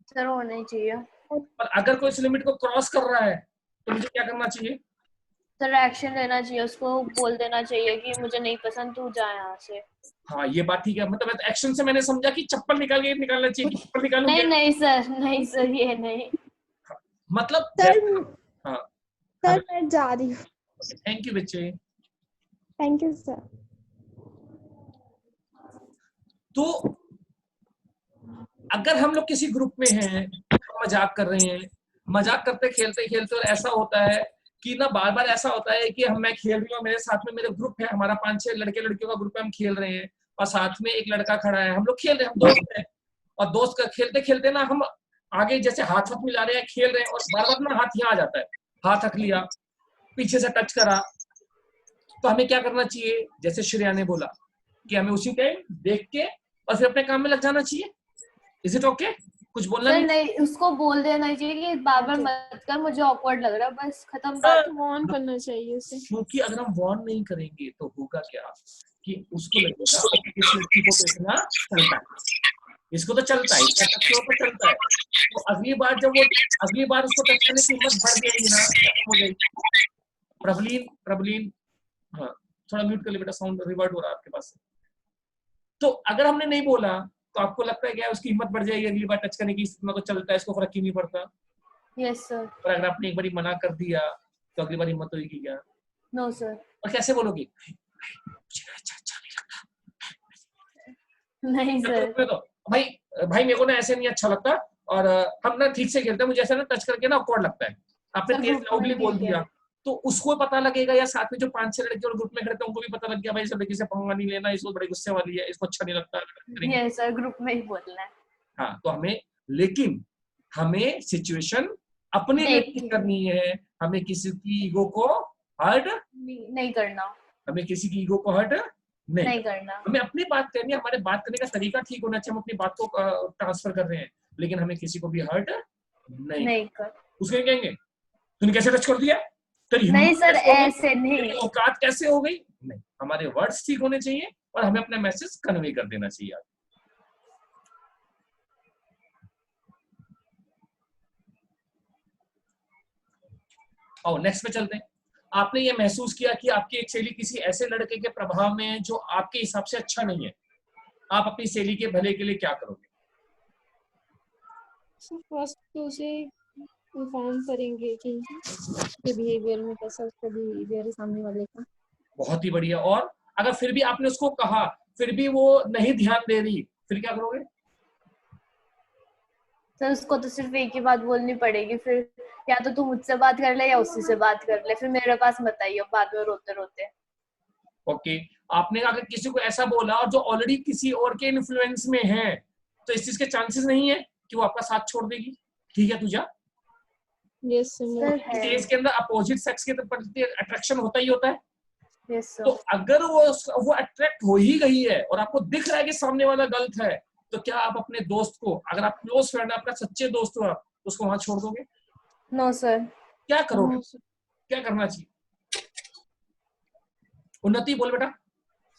सर होना चाहिए। पर अगर कोई इस लिमिट को क्रॉस कर रहा है तो मुझे क्या करना चाहिए? सर एक्शन लेना चाहिए, उसको बोल देना चाहिए कि मुझे नहीं पसंद, तू जा यहाँ से। हाँ ये बात ठीक है, मतलब एक्शन से मैंने समझा कि चप्पल निकालना चाहिए कि चप्पल निकालूं क्या? नहीं सर ये नहीं, मतलब सर, हाँ सर मैं जा रही हूँ। थैंक यू बच्चे। Thank you sir. तो अगर हम लोग किसी ग्रुप में हैं, मजाक कर रहे हैं, मजाक करते खेलते और ऐसा होता है कि ना बार बार ऐसा होता है कि मैं खेल रही हूँ, मेरे साथ में मेरे ग्रुप है, हमारा 5-6 लड़के लड़कियों का ग्रुप है, हम खेल रहे हैं और साथ में एक लड़का खड़ा है, हम लोग खेल रहे हैं, हम दोस्त हैं, और दोस्त का खेलते खेलते ना हम आगे जैसे हाथ मिला रहे हैं, खेल रहे हैं, और बार बार ना हाथ यहाँ आ जाता है, हाथ रख लिया, पीछे से टच करा, तो हमें क्या करना चाहिए? जैसे श्रेया ने बोला कि हमें उसी टाइम देख के और फिर अपने काम में लग जाना चाहिए। Is it okay? कुछ बोलना सर नहीं, उसको बोल देना चाहिए कि बार बार मत कर, मुझे ऑकवर्ड लग रहा है, बस खत्म बात। वार्न करना चाहिए उसे, क्योंकि अगर हम वार्न नहीं करेंगे तो होगा क्या कि उसको लगेगा कि इस लड़की को तो इतना चलता है, इसको तो चलता है, इसका टच तो चलता है, तो अगली बार उसको टच करने की हिम्मत बढ़ जाएगी ना, खत्म हो जाएगी। प्रबलीन हाँ थोड़ा म्यूट कर ले बेटा, साउंड रिवर्ट हो रहा है आपके पास। तो अगर हमने नहीं बोला तो आपको लगता है क्या उसकी हिम्मत बढ़ जाएगी अगली बार टच करने की? इसमें तो चलता है, इसको फर्क ही नहीं पड़ता। Yes sir. और अगर आपने एक बार मना कर दिया तो अगली बार हिम्मत होगी क्या? No sir. और कैसे बोलोगी? मुझे अच्छा नहीं नहीं लगता। सर। तो भाई भाई मेरे को ना ऐसे नहीं अच्छा लगता, और हम ना ठीक से खेलते हैं, मुझे ऐसा ना टच करके ना ऑकवर्ड लगता है। आपने सर तेज ग्रुप में लाउडली बोल ठीक है। दिया तो उसको पता लगेगा, या साथ में जो 5-6 लड़के और ग्रुप में खड़े थे उनको भी पता लग गया भाई इस लड़की से पंगा नहीं लेना, इसको बड़ी गुस्से वाली है, इसको अच्छा नहीं लगता। ये सर ग्रुप में ही बोलना है। हाँ तो लेकिन हमें सिचुएशन अपने लिए ठीक करनी है, हमें किसी की ईगो को हर्ट नहीं करना। हमें किसी की ईगो को हर्ट नहीं करना। हमें अपनी बात करनी है, हमारे बात करने का तरीका ठीक होना चाहिए, हम अपनी बात को ट्रांसफर कर रहे हैं, लेकिन हमें किसी को भी हर्ट नहीं कर। उसको कहेंगे तूने कैसे टच कर दिया, तेरी नहीं हिम्मत सर कैसे हो गई? ऐसे नहीं। तेरी औकात कैसे हो गई? नहीं, हमारे वर्ड्स ठीक होने चाहिए और हमें अपना मैसेज कन्वे कर देना चाहिए। और नेक्स्ट पे चलते हैं। आपने ये महसूस किया कि आपकी एक सहेली किसी ऐसे लड़के के प्रभाव में है जो आपके हिसाब से अच्छा नहीं है, आप अपनी सहेली के भले के लिए क्या करोगे? फर्स्ट तो उसे इन्फॉर्म करेंगे कि बिहेवियर में कैसा उसका बिहेवियर है सामने वाले का। बहुत ही बढ़िया। और अगर फिर भी आपने उसको कहा, फिर भी वो नहीं ध्यान दे रही, फिर क्या करोगे? सर उसको तो सिर्फ एक ही बात बोलनी पड़ेगी, फिर या तो तू मुझसे बात कर ले या उसी से बात कर ले, फिर मेरे पास मत आइयो बाद में रोते रोते। ओके, आपने अगर किसी को ऐसा बोला और जो ऑलरेडी किसी और के इन्फ्लुएंस में है, तो इस चीज के चांसेस नहीं है कि वो आपका साथ छोड़ देगी। ठीक है, तुझा यस स्टेज के अंदर अपोजिट सेक्स के प्रति अट्रैक्शन होता ही होता है। यस तो अगर वो अट्रैक्ट हो ही गई है और आपको दिख रहा है कि सामने वाला गलत है, तो क्या आप अपने दोस्त को, अगर आप क्लोज फ्रेंड है, आपका सच्चे दोस्त हो, आप उसको वहां छोड़ दोगे? No sir. क्या करोगे? क्या करना चाहिए? उन्नति बोल बेटा।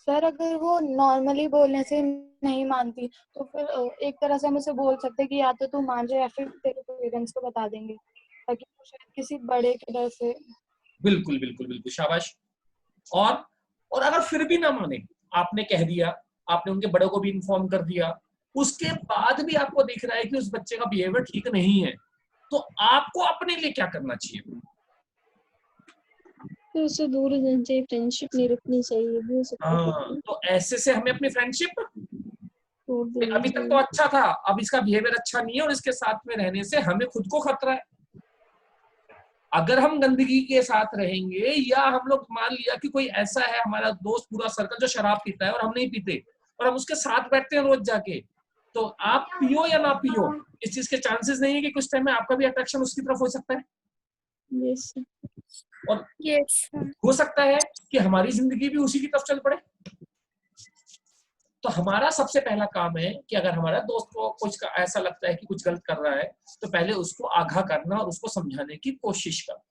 सर अगर वो नॉर्मली बोलने से नहीं मानती तो फिर एक तरह से हम उसे बोल सकते हैं कि या तो तू मान जाए या फिर तेरे पेरेंट्स को बता देंगे, ताकि वो शायद किसी बड़े के डर से। बिल्कुल बिल्कुल बिल्कुल, शाबाश। और अगर फिर भी ना माने, आपने कह दिया, आपने उनके बड़ों को भी इन्फॉर्म कर दिया, उसके बाद भी आपको दिख रहा है कि उस बच्चे का बिहेवियर ठीक नहीं है, तो आपको अपने लिए क्या करना चाहिए? तो उससे दूर रहना चाहिए, फ्रेंडशिप नहीं रखनी चाहिए, भी हो सकता है। तो ऐसे से हमें अपनी फ्रेंडशिप, तोड़ देनी अभी तक तो चाहिए। अच्छा था, अब इसका बिहेवियर अच्छा नहीं है और इसके साथ में रहने से हमें खुद को खतरा है। अगर हम गंदगी के साथ रहेंगे, या हम लोग मान लिया कि कोई ऐसा है हमारा दोस्त पूरा सर्कल जो शराब पीता है और हम नहीं पीते, और हम उसके साथ बैठते हैं रोज जाके, तो आप पियो या ना पियो, इस चीज के चांसेस नहीं है कि कुछ टाइम में आपका भी अट्रैक्शन उसकी तरफ हो सकता है। यस और यस हो सकता है कि हमारी जिंदगी भी उसी की तरफ चल पड़े। तो हमारा सबसे पहला काम है कि अगर हमारा दोस्त को कुछ ऐसा लगता है कि कुछ गलत कर रहा है, तो पहले उसको आगाह करना और उसको समझाने की कोशिश करना।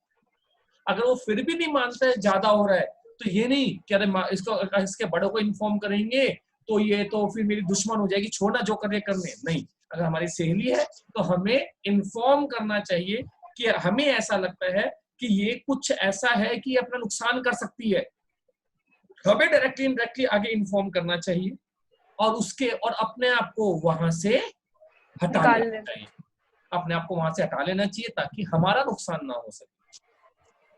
अगर वो फिर भी नहीं मानता है, ज्यादा हो रहा है, तो ये नहीं कि अरे इसको इसके बड़ों को इन्फॉर्म करेंगे तो ये तो फिर मेरी दुश्मन हो जाएगी, छोड़ना जो करे करने, नहीं। अगर हमारी सहेली है तो हमें इन्फॉर्म करना चाहिए कि हमें ऐसा लगता है कि ये कुछ ऐसा है कि अपना नुकसान कर सकती है, हमें डायरेक्टली इनडायरेक्टली आगे इन्फॉर्म करना चाहिए और अपने आप को वहां से हटा लेना चाहिए। अपने आप को वहां से हटा लेना चाहिए ताकि हमारा नुकसान ना हो सके,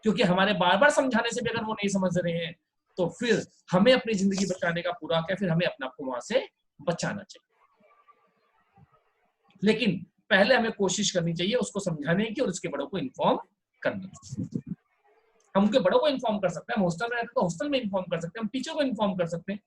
क्योंकि हमारे बार बार समझाने से भी अगर वो नहीं समझ रहे हैं, तो फिर हमें अपनी जिंदगी बचाने का पूरा क्या, फिर हमें अपने आप को वहां से बचाना चाहिए। लेकिन पहले हमें कोशिश करनी चाहिए उसको समझाने की और उसके बड़ों को इन्फॉर्म करने की। हम उनके बड़ों को इन्फॉर्म कर सकते हैं, हम हॉस्टल में रहते तो हॉस्टल में इन्फॉर्म कर सकते हैं, हम टीचर को इन्फॉर्म कर सकते हैं।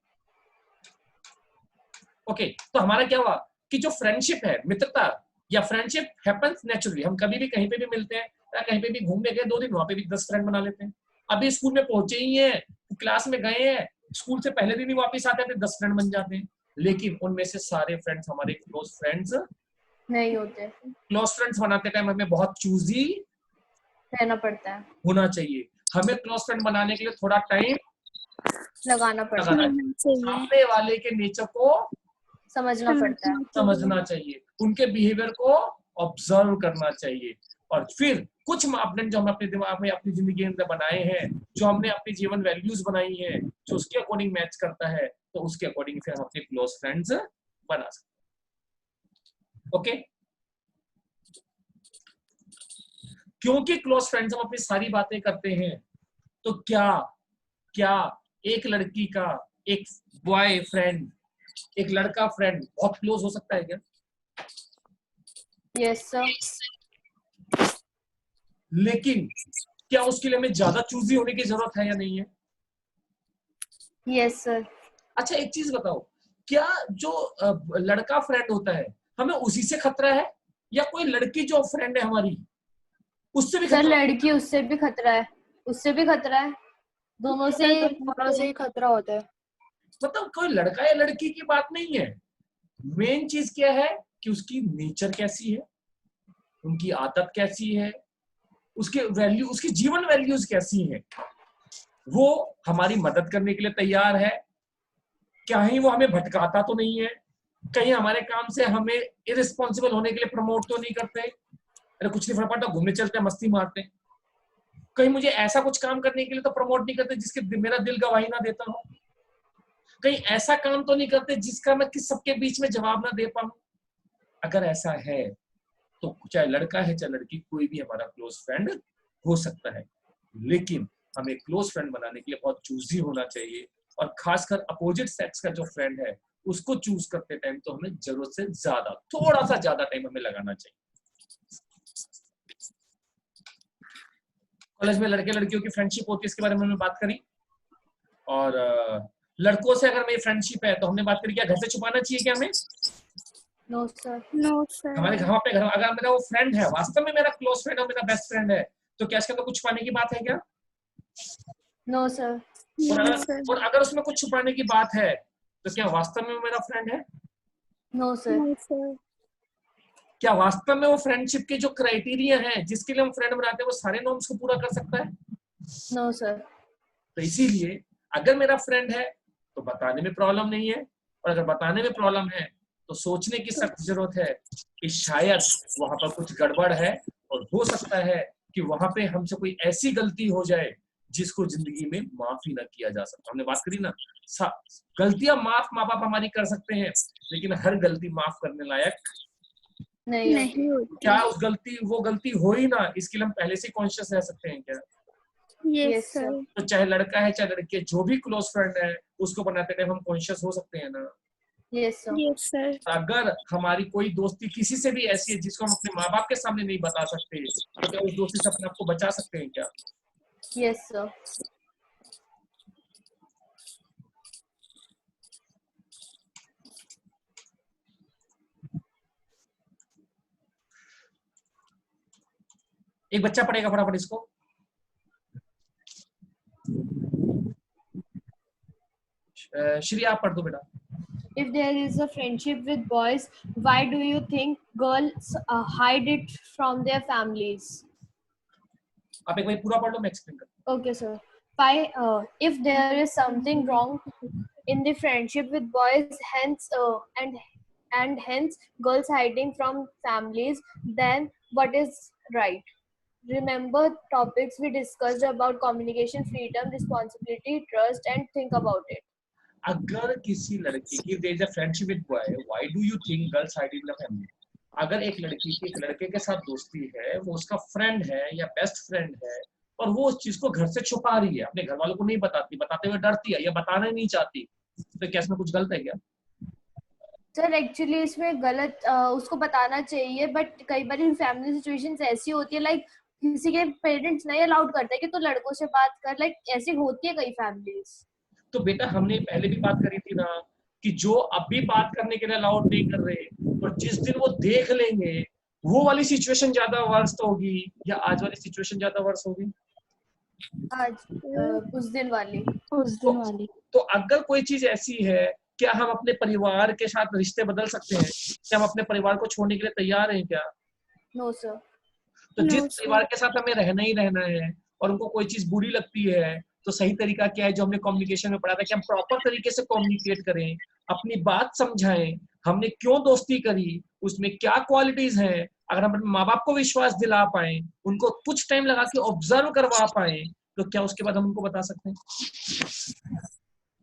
ओके, तो हमारा क्या हुआ कि जो फ्रेंडशिप है, मित्रता या फ्रेंडशिप हैपेंस नेचुरली। हम कभी भी कहीं पे भी मिलते हैं या कहीं पे भी घूमने गए 2 दिन, वहां पे भी 10 फ्रेंड बना लेते हैं। अभी स्कूल में पहुंचे ही हैं, क्लास में गए हैं, स्कूल से पहले दिन ही वापस आते हैं, फिर 10 फ्रेंड बन जाते हैं। लेकिन उनमें से सारे फ्रेंड्स हमारे क्लोज फ्रेंड्स नहीं होते। क्लोज फ्रेंड्स बनाते टाइम हमें बहुत चूजी रहना पड़ता है, होना चाहिए। हमें क्लोज फ्रेंड बनाने के लिए थोड़ा टाइम लगाना पड़ता है, सामने वाले के नेचर को समझना पड़ता है। समझना चाहिए, उनके बिहेवियर को ऑब्जर्व करना चाहिए, और फिर कुछ मापदंड जो हम अपने दिमाग में अपनी जिंदगी के अंदर बनाए हैं, जो हमने अपनी जीवन वैल्यूज बनाई हैं, जो उसके अकॉर्डिंग मैच करता है, तो उसके अकॉर्डिंग फिर हम अपने क्लोज फ्रेंड्स बना सकते हैं। ओके, क्योंकि क्लोज फ्रेंड्स हम अपनी सारी बातें करते हैं, तो क्या क्या एक लड़की का एक बॉय फ्रेंड, एक लड़का फ्रेंड बहुत क्लोज हो सकता है क्या? Yes sir. लेकिन क्या उसके लिए हमें ज्यादा चूजी होने की जरूरत है या नहीं है? Yes sir. अच्छा एक चीज बताओ, क्या जो लड़का फ्रेंड होता है हमें उसी से खतरा है, या कोई लड़की जो फ्रेंड है हमारी उससे भी सर खतरा? लड़की उससे भी खतरा है, उससे भी खतरा है, दोनों से। दोनों से ही खतरा होता है। मतलब कोई लड़का या लड़की की बात नहीं है, मेन चीज क्या है कि उसकी नेचर कैसी है, उनकी आदत कैसी है, उसके वैल्यू, उसकी जीवन वैल्यूज कैसी है, वो हमारी मदद करने के लिए तैयार है, कहीं वो हमें भटकाता तो नहीं है, कहीं हमारे काम से हमें इरिस्पॉन्सिबल होने के लिए प्रमोट तो नहीं करते, अरे कुछ नहीं फर्क पड़ता घूमने चलते हैं मस्ती मारते हैं, कहीं मुझे ऐसा कुछ काम करने के लिए तो प्रमोट नहीं करते जिसके मेरा दिल गवाही ना देता हो, कहीं ऐसा काम तो नहीं करते जिसका मैं किस सबके बीच में जवाब ना दे पाऊं। अगर ऐसा है तो चाहे लड़का है चाहे लड़की, कोई भी हमारा क्लोज फ्रेंड हो सकता है, लेकिन हमें क्लोज फ्रेंड बनाने के लिए बहुत चूजी होना चाहिए, और खासकर अपोजिट सेक्स का जो फ्रेंड है उसको चूज करते टाइम तो हमें जरूरत से ज्यादा, थोड़ा सा ज्यादा टाइम हमें लगाना चाहिए। कॉलेज में लड़के लड़कियों की फ्रेंडशिप होती है, इसके बारे में हमने बात करी, और लड़कों से अगर मेरी फ्रेंडशिप है तो हमने बात करी क्या घर से छुपाना चाहिए क्या हमें? No sir. No sir. हमारे घर पे घर अगर मेरा वो फ्रेंड है, वास्तव में मेरा क्लोज फ्रेंड है, मेरा बेस्ट फ्रेंड है, तो क्या इसके अंदर कुछ छुपाने की बात है क्या? No sir. और अगर उसमें कुछ छुपाने की बात है तो क्या वास्तव में वो मेरा फ्रेंड है? No sir. क्या वास्तव में वो फ्रेंडशिप के जो क्राइटेरिया है जिसके लिए हम फ्रेंड बनाते हैं वो सारे नॉर्म्स को पूरा कर सकता है? No sir. तो इसीलिए अगर मेरा फ्रेंड है तो बताने में प्रॉब्लम नहीं है, और अगर बताने में प्रॉब्लम है तो सोचने की सख्त जरूरत है कि शायद वहां पर कुछ गड़बड़ है, और हो सकता है कि वहां पे हमसे कोई ऐसी गलती हो जाए जिसको जिंदगी में माफ ही ना किया जा सकता। हमने बात करी ना, गलतियां माफ माँ बाप हमारी कर सकते हैं, लेकिन हर गलती माफ करने लायक नहीं होती। क्या उस गलती वो गलती हो ही ना, इसके लिए हम पहले से कॉन्शियस रह सकते हैं क्या? Yes sir. तो चाहे लड़का है चाहे लड़की है, जो भी क्लोज फ्रेंड है उसको बनाते टाइम हम कॉन्शियस हो सकते हैं ना। Yes sir. अगर हमारी कोई दोस्ती किसी से भी ऐसी है जिसको हम अपने माँ बाप के सामने नहीं बता सकते, तो क्या उस दोस्ती से अपने आप को बचा सकते हैं क्या? Yes sir. एक बच्चा पढ़ेगा फटाफट इसको। श्री आप पढ़ दो बेटा। If there is a friendship with boys, why do you think girls hide it from their families? आप एक बार पूरा पढ़ लो, मैं एक्सप्लेन कर। Okay, sir. If there is something wrong in the friendship with boys, hence girls hiding from families, then what is right? Remember topics we discussed about communication, freedom, responsibility, trust, and think about it. अगर किसी लड़की की there is a friendship with boy, why do you think girls hide in the family? अगर एक लड़की की एक लड़के के साथ दोस्ती है, वो उसका फ्रेंड है या बेस्ट फ्रेंड है, और वो उस चीज को घर से छुपा रही है, अपने घर वालों को नहीं बताती, बताते हुए डरती है या बताना नहीं चाहती, तो क्या इसमें कुछ गलत है क्या? सर एक्चुअली इसमें गलत उसको बताना चाहिए, बट कई बार फैमिली सिचुएशंस ऐसी होती है, लाइक किसी के पेरेंट्स नहीं अलाउड करते कि तो लड़कों से बात कर, लाइक ऐसी होती है कई फैमिलीज। तो बेटा हमने पहले भी बात करी थी ना कि जो अभी बात करने के लिए अलाउड नहीं कर रहे, और जिस दिन वो देख लेंगे वो वाली सिचुएशन ज्यादा वर्स्ट होगी या आज वाली सिचुएशन ज्यादा वर्स्ट होगी? आज उस दिन वाली। तो अगर कोई चीज ऐसी है, क्या हम अपने परिवार के साथ रिश्ते बदल सकते हैं? क्या हम अपने परिवार को छोड़ने के लिए तैयार हैं क्या? No sir. तो जिस परिवार के साथ हमें रहना ही रहना है और उनको कोई चीज बुरी लगती है, तो सही तरीका क्या है जो हमने कम्युनिकेशन में पढ़ा था कि हम प्रॉपर तरीके से कम्युनिकेट करें, अपनी बात समझाएं, हमने क्यों दोस्ती करी, उसमें क्या क्वालिटीज हैं। अगर हम अपने माँ बाप को विश्वास दिला पाए, उनको कुछ टाइम लगा के ऑब्जर्व करवा पाए, तो क्या उसके बाद हम उनको बता सकते हैं?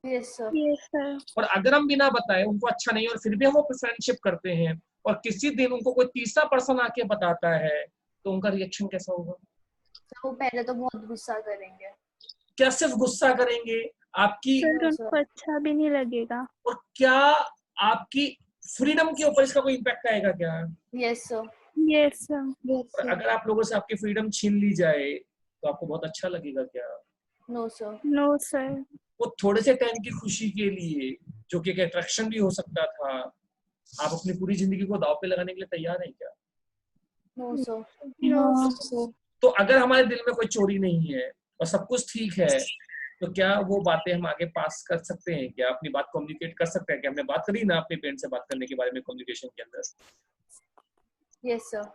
Yes sir. और अगर हम बिना बताए उनको अच्छा नहीं और फिर भी हम वो फ्रेंडशिप करते हैं, और किसी दिन उनको कोई तीसरा पर्सन आके बताता है, तो उनका रिएक्शन कैसा होगा? वो पहले तो बहुत गुस्सा करेंगे। क्या सिर्फ गुस्सा करेंगे? आपकी सर उनको अच्छा भी नहीं लगेगा। और क्या आपकी फ्रीडम के ऊपर इसका कोई इम्पैक्ट आएगा क्या? Yes sir. Yes sir. और अगर आप लोगों से आपकी फ्रीडम छीन ली जाए तो आपको बहुत अच्छा लगेगा क्या? No sir. No sir. वो थोड़े से टाइम की खुशी के लिए, जो कि एक अट्रैक्शन भी हो सकता था, आप अपनी पूरी जिंदगी को दांव पे लगाने के लिए तैयार हैं क्या? No sir. No sir. तो अगर हमारे दिल में कोई चोरी नहीं है और सब कुछ ठीक है, तो क्या वो बातें हम आगे पास कर सकते हैं क्या? अपनी बात कम्युनिकेट कर सकते हैं क्या? हमने बात करी ना अपने पेरेंट्स से बात करने के बारे में कम्युनिकेशन के अंदर। Yes sir.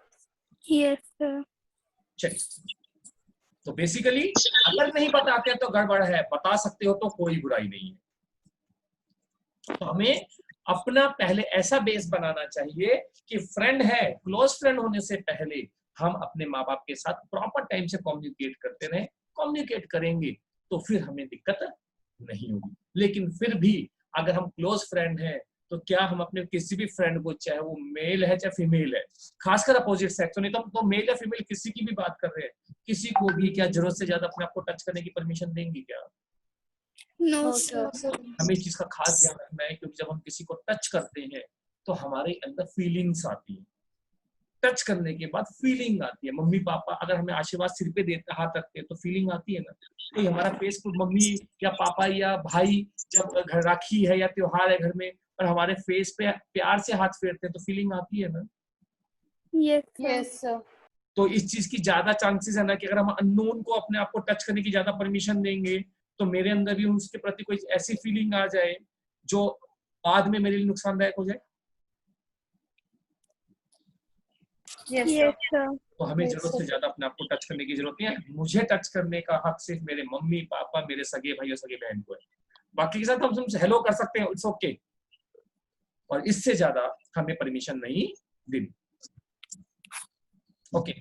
Yes sir. चलिए, तो बेसिकली अगर नहीं बताते तो गड़बड़ है, बता सकते हो तो कोई बुराई नहीं है। तो हमें अपना पहले ऐसा बेस बनाना चाहिए कि फ्रेंड है, क्लोज फ्रेंड होने से पहले हम अपने माँ बाप के साथ प्रॉपर टाइम से कम्युनिकेट करते रहें। कम्युनिकेट करेंगे तो फिर हमें दिक्कत नहीं होगी। लेकिन फिर भी अगर हम क्लोज फ्रेंड हैं तो क्या हम अपने किसी भी फ्रेंड को, चाहे वो मेल है चाहे फीमेल है, खासकर अपोजिट सेक्स, नहीं तो मेल या फीमेल किसी की भी बात कर रहे हैं, किसी को भी क्या जरूरत से ज्यादा अपने आप को टच करने की परमिशन देंगे क्या? No sir. सर। हमें इस चीज का खास ध्यान रखना है, क्योंकि जब हम किसी को टच करते हैं तो हमारे अंदर फीलिंग्स आती है। टच करने के बाद फीलिंग आती है। मम्मी पापा अगर हमें आशीर्वाद सिर पे देते, हाथ रखते हैं, तो फीलिंग आती है ना। कोई हमारा फेस को, मम्मी या पापा या भाई जब घर राखी है या त्योहार है घर में और हमारे फेस पे प्यार से हाथ फेरते हैं तो फीलिंग आती है ना। Yes sir. तो इस चीज की ज्यादा चांसेस है ना कि अगर हम अननोन को अपने आप को टच करने की ज्यादा परमिशन देंगे तो मेरे अंदर भी उसके प्रति कोई ऐसी फीलिंग आ जाए जो बाद में मेरे लिए नुकसानदायक हो जाए। Yes sir. तो हमें जरूरत से ज्यादा अपने आप को टच करने की जरूरत नहीं है। मुझे टच करने का हक सिर्फ मेरे मम्मी पापा, मेरे सगे भाई और सगे बहन को है। बाकी के साथ हम तुमसे हेलो कर सकते हैं, इट्स ओके, और इससे ज्यादा हमें परमिशन नहीं देनी। ओके।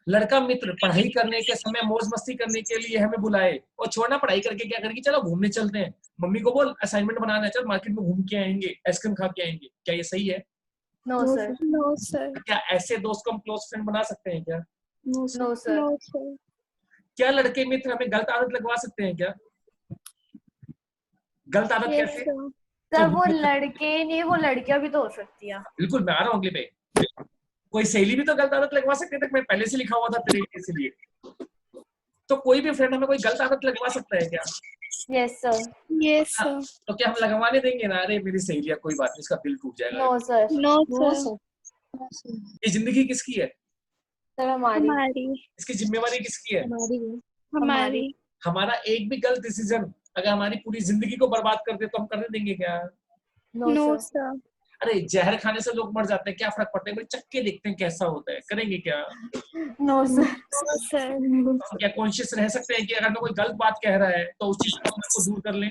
लड़का मित्र पढ़ाई करने के समय मौज मस्ती करने के लिए हमें बुलाए और छोड़ना, पढ़ाई करके क्या करेंगे, चलो घूमने चलते हैं, मम्मी को बोल असाइनमेंट बनाना है, चल मार्केट में घूम के आएंगे, आइसक्रीम खा के आएंगे, क्या ये सही है? No sir. No sir. क्या ऐसे दोस्त को हम क्लोज फ्रेंड बना सकते हैं क्या? No sir. No sir. क्या लड़के मित्र हमें गलत आदत लगवा सकते हैं क्या? गलत आदत यस कैसे? सर। सर वो लड़के नहीं, वो लड़कियां भी तो हो सकती है। बिल्कुल, मैं आ रहा हूँ अगले पे। कोई सहेली भी तो गलत आदत लगवा सकते थे, मैं पहले से लिखा हुआ था तेरे लिए, इसलिए। तो कोई भी फ्रेंड हमें कोई गलत आदत लगवा सकता है क्या? Yes sir. Yes sir. तो क्या हम लगवाने देंगे ना? अरे मेरी सहेलियां, कोई बात नहीं, इसका दिल टूट जाएगा। No sir. No sir. ये जिंदगी किसकी है? सर हमारी। हमारी। इसकी जिम्मेवारी किसकी है? हमारी। हमारा एक भी गलत डिसीजन अगर हमारी पूरी जिंदगी को बर्बाद कर दे तो हम करने देंगे क्या? No sir. अरे जहर खाने से लोग मर जाते हैं, क्या फर्क पड़ता है, भाई चक्के देखते हैं कैसा होता है, करेंगे क्या? No sir. No sir. हम क्या कॉन्शियस रह सकते हैं कि अगर मैं कोई गलत बात कह रहा है तो उस चीज को अपने को दूर कर लें?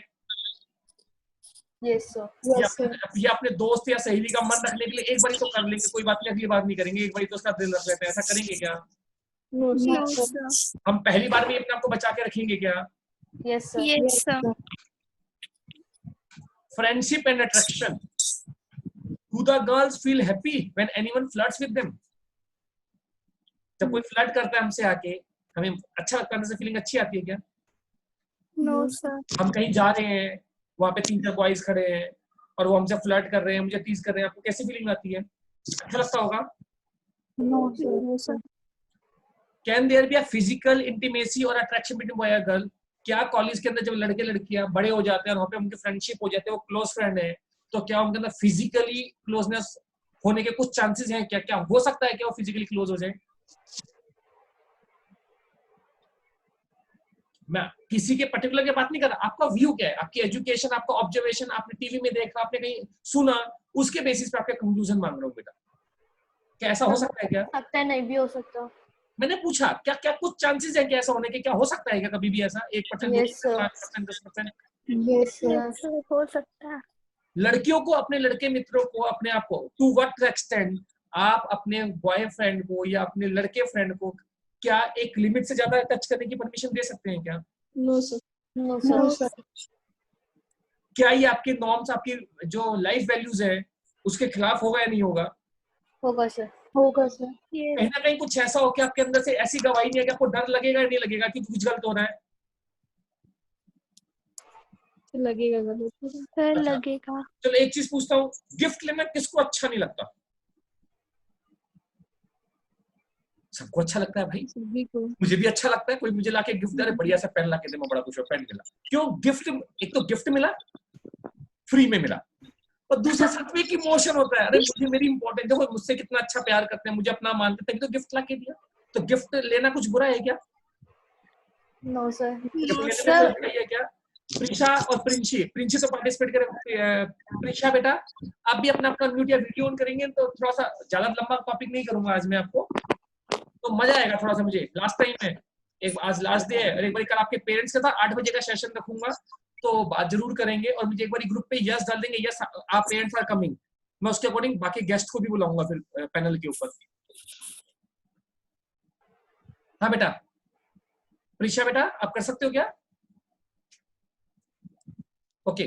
Yes sir. या अपने दोस्त या सहेली का मन रखने के लिए एक बार तो कर लेंगे, कोई बात नहीं, अगली बार नहीं करेंगे, एक बार तो उसका दिल रख लेते हैं, ऐसा करेंगे क्या? No sir. हम पहली बार में अपने आप को बचा के रखेंगे क्या? Yes sir. Yes sir. Friendship and attraction, do the girls feel happy when anyone flirts with them? जब कोई फ्लर्ट करता है हमसे आके, हमें अच्छा लगता है, फीलिंग अच्छी आती है क्या? No sir. हम कहीं जा रहे हैं, वहां पे 3-4 बॉयज खड़े हैं और वो हमसे फ्लर्ट कर रहे हैं, मुझे टीज कर रहे हैं, आपको कैसी फीलिंग आती है? अच्छा लगता होगा? No sir. Can there be a physical intimacy और अट्रैक्शन बिटवीन बॉय और गर्ल? क्या कॉलेज के अंदर जब लड़के लड़कियां बड़े हो जाते हैं और वहाँ पे उनकी फ्रेंडशिप हो जाती है, वो क्लोज फ्रेंड है, तो क्या उनके अंदर फिजिकली क्लोजनेस होने के कुछ चांसेस हैं क्या? क्या हो सकता है कि वो फिजिकली क्लोज हो जाए? मैं किसी के पर्टिकुलर की बात नहीं कर रहा, आपका व्यू क्या है, आपकी एजुकेशन, आपका ऑब्जर्वेशन, आपने टीवी में देखा, आपने कहीं सुना, उसके बेसिस पे आपका कंक्लूजन मांग रहा हूँ बेटा। क्या ऐसा हो सकता है क्या? सकता है, नहीं भी हो सकता। मैंने पूछा क्या क्या कुछ चांसेस है क्या ऐसा होने के? क्या हो सकता है क्या कभी भी ऐसा? 1%, 2%, 5%, 10%? Yes sir. हो सकता है। लड़कियों को, अपने लड़के मित्रों को, अपने आप को, टू व्हाट एक्सटेंड आप अपने बॉयफ्रेंड को या अपने लड़के फ्रेंड को क्या एक लिमिट से ज्यादा टच करने की परमिशन दे सकते हैं क्या? No sir. No sir. क्या ये आपके नॉर्म्स, आपकी जो लाइफ वैल्यूज है उसके खिलाफ होगा या नहीं होगा? होगा सर। होगा सर। कहीं ना कहीं कुछ ऐसा हो कि आपके अंदर से ऐसी गवाही नहीं है कि आपको डर लगेगा या नहीं लगेगा कि कुछ गलत हो रहा है? लगेगा गलत। सर अच्छा। लगेगा। चलो एक चीज पूछता हूँ, गिफ्ट लेना किसको अच्छा नहीं लगता? सबको अच्छा लगता है भाई, सभी को। मुझे भी अच्छा लगता है। कोई मुझे लाके गिफ्ट दे, अरे बढ़िया सा पेन लाके दे, मैं बड़ा खुश हूँ, पेन मिला। क्यों? गिफ्ट, एक तो गिफ्ट मिला, फ्री में मिला, और दूसरा साथ में एक इमोशन होता है, अरे मुझे मेरी इंपॉर्टेंट, देखो मुझसे कितना अच्छा प्यार करते हैं, मुझे अपना मानते हैं, तभी तो गिफ्ट लाके दिया। तो गिफ्ट लेना कुछ बुरा है क्या? No sir. गिफ्ट लेने में कोई बुराई है क्या? प्रिशा और प्रिंशी, प्रिंशी तो पार्टिसिपेट करें। प्रिशा बेटा, आप भी अपना म्यूट या वीडियो ऑन करेंगे तो थोड़ा सा, ज्यादा लंबा टॉपिक नहीं करूंगा आज मैं आपको, तो मजा आएगा थोड़ा सा। मुझे लास्ट टाइम है, एक आज लास्ट डे है, और एक बार कल आपके पेरेंट्स के साथ 8 बजे का सेशन रखूंगा, तो बात जरूर करेंगे। और मुझे एक बार ग्रुप पे यस डाल देंगे, यस आप पेरेंट्स आर कमिंग, मैं उसके अकॉर्डिंग बाकी गेस्ट को भी बुलाऊंगा फिर पैनल के ऊपर। हाँ बेटा, प्रिशा बेटा आप कर सकते हो क्या? ओके,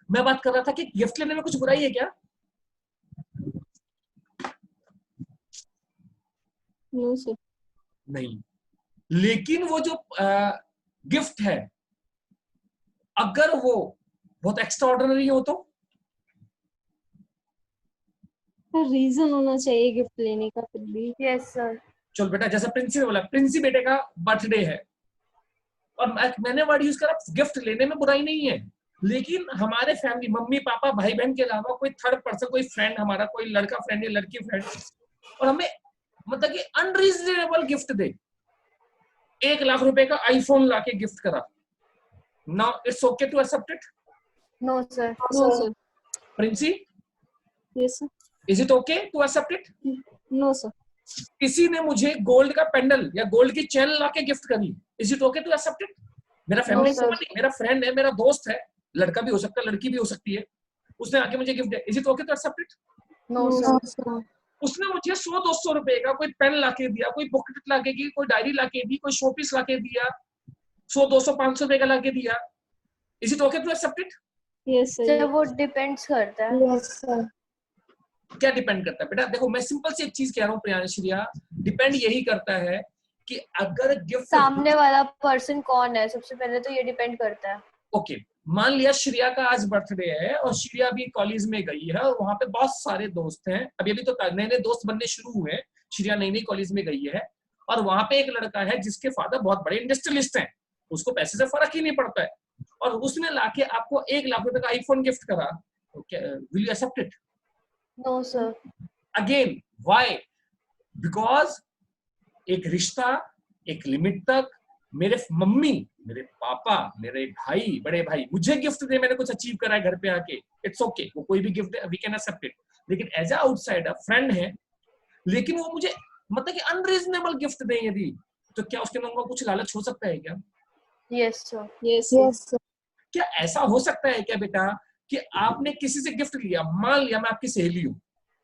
मैं बात कर रहा था कि गिफ्ट लेने में कुछ बुराई है क्या? No sir. नहीं, लेकिन वो जो गिफ्ट है, अगर वो बहुत एक्स्ट्राऑर्डिनरी हो तो? रीजन होना चाहिए गिफ्ट लेने का फिर भी। Yes sir. चल बेटा, जैसा प्रिंसी ने बोला, प्रिंसी बेटे का बर्थडे है, और मैंने वर्ड यूज करा, गिफ्ट लेने में बुराई नहीं है, लेकिन हमारे फैमिली, मम्मी पापा भाई बहन के अलावा कोई थर्ड पर्सन, कोई फ्रेंड हमारा, कोई लड़का फ्रेंड या लड़की फ्रेंड, और हमें मतलब कि अनरीजनेबल गिफ्ट दे, 1 लाख रुपए का आईफोन लाके गिफ्ट करा, now it's okay to accept it? No sir. No sir. प्रिंसी, yes sir. Is it okay to accept it? No sir. किसी ने मुझे गोल्ड का पेंडल या गोल्ड की चेन लाके गिफ्ट करी, is it okay to accept it? मेरा फैमिली sir. नहीं, मेरा फ्रेंड है, मेरा दोस्त है, लड़का भी हो सकता है, लड़की भी हो सकती है, उसने आके मुझे गिफ्ट दिया, is it okay to accept it? No sir. उसने मुझे 100-200 रुपए का कोई पेन लाके दिया, कोई बुकलेट लाके दी, कोई डायरी लाके दी, कोई शोपीस लाके दिया, 100-200-500 रुपए का लाके दिया, is it okay to accept it? Yes sir sir. वो डिपेंड्स करता है। Yes sir. क्या डिपेंड करता है बेटा? देखो मैं सिंपल सी एक चीज कह रहा हूँ प्रियांश्रिया, डिपेंड यही करता है कि अगर गिफ्ट सामने वाला पर्सन कौन है, सबसे पहले तो ये डिपेंड करता है। ओके, मान लिया श्रेया का आज बर्थडे है और श्रेया भी कॉलेज में गई है और वहां पे बहुत सारे दोस्त हैं, अभी अभी तो नए नए दोस्त बनने शुरू हुए हैं, श्रेया नई नई कॉलेज में गई है, और वहां पे एक लड़का है जिसके फादर बहुत बड़े इंडस्ट्रियलिस्ट हैं, उसको पैसे से फर्क ही नहीं पड़ता है, और उसने लाके आपको 1 लाख रुपए का आईफोन गिफ्ट करा, will you accept it? No sir. Again why? Because एक रिश्ता एक लिमिट तक, मेरे मम्मी, मेरे पापा, मेरे भाई, बड़े भाई मुझे गिफ्ट दे, मैंने कुछ अचीव करा है घर पे आके, इट्स ओके, वो कोई भी गिफ्ट दे, वी कैन एक्सेप्ट इट। लेकिन एज अ आउटसाइडर फ्रेंड है, लेकिन वो मुझे मतलब कि अनरीजनेबल गिफ्ट दे यदि, तो क्या उसके अंदर कुछ लालच हो सकता है क्या? Yes sir. Yes sir. क्या ऐसा हो सकता है क्या बेटा कि आपने किसी से गिफ्ट लिया, मान लिया मैं आपकी सहेली हूँ,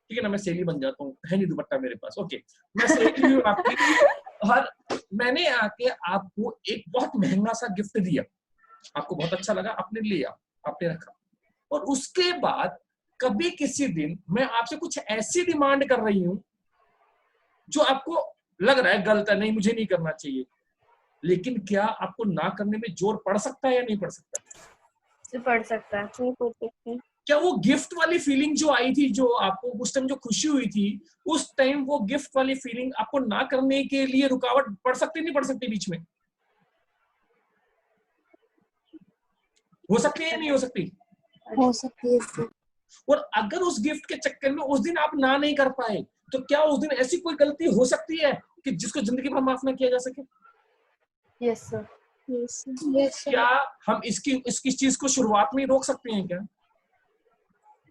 ठीक है ना, मैं सहेली बन जाता हूँ, है नहीं दुपट्टा मेरे पास, ओके, मैं सहेली हूँ आपकी, और मैंने आके आपको एक बहुत महंगा सा गिफ्ट दिया, आपको बहुत अच्छा लगा, आपने लिया, आपने रखा, और उसके बाद कभी किसी दिन मैं आपसे कुछ ऐसी डिमांड कर रही हूं जो आपको लग रहा है गलत है, नहीं मुझे नहीं करना चाहिए, लेकिन क्या आपको ना करने में जोर पड़ सकता है या नहीं पड़ सकता? पड़ सकता है। नहीं पढ़ सकते। क्या वो गिफ्ट वाली फीलिंग जो आई थी, जो आपको उस टाइम जो खुशी हुई थी, उस टाइम वो गिफ्ट वाली फीलिंग आपको ना करने के लिए रुकावट पड़ सकती नहीं पड़ सकती बीच में? हो सकती है या नहीं हो सकती? हो सकती है। और अगर उस गिफ्ट के चक्कर में उस दिन आप ना नहीं कर पाए, तो क्या उस दिन ऐसी कोई गलती हो सकती है कि जिसको जिंदगी भर माफ ना किया जा सके? Yes sir. Yes yes sir. क्या हम इसकी चीज को शुरुआत में ही रोक सकते हैं क्या?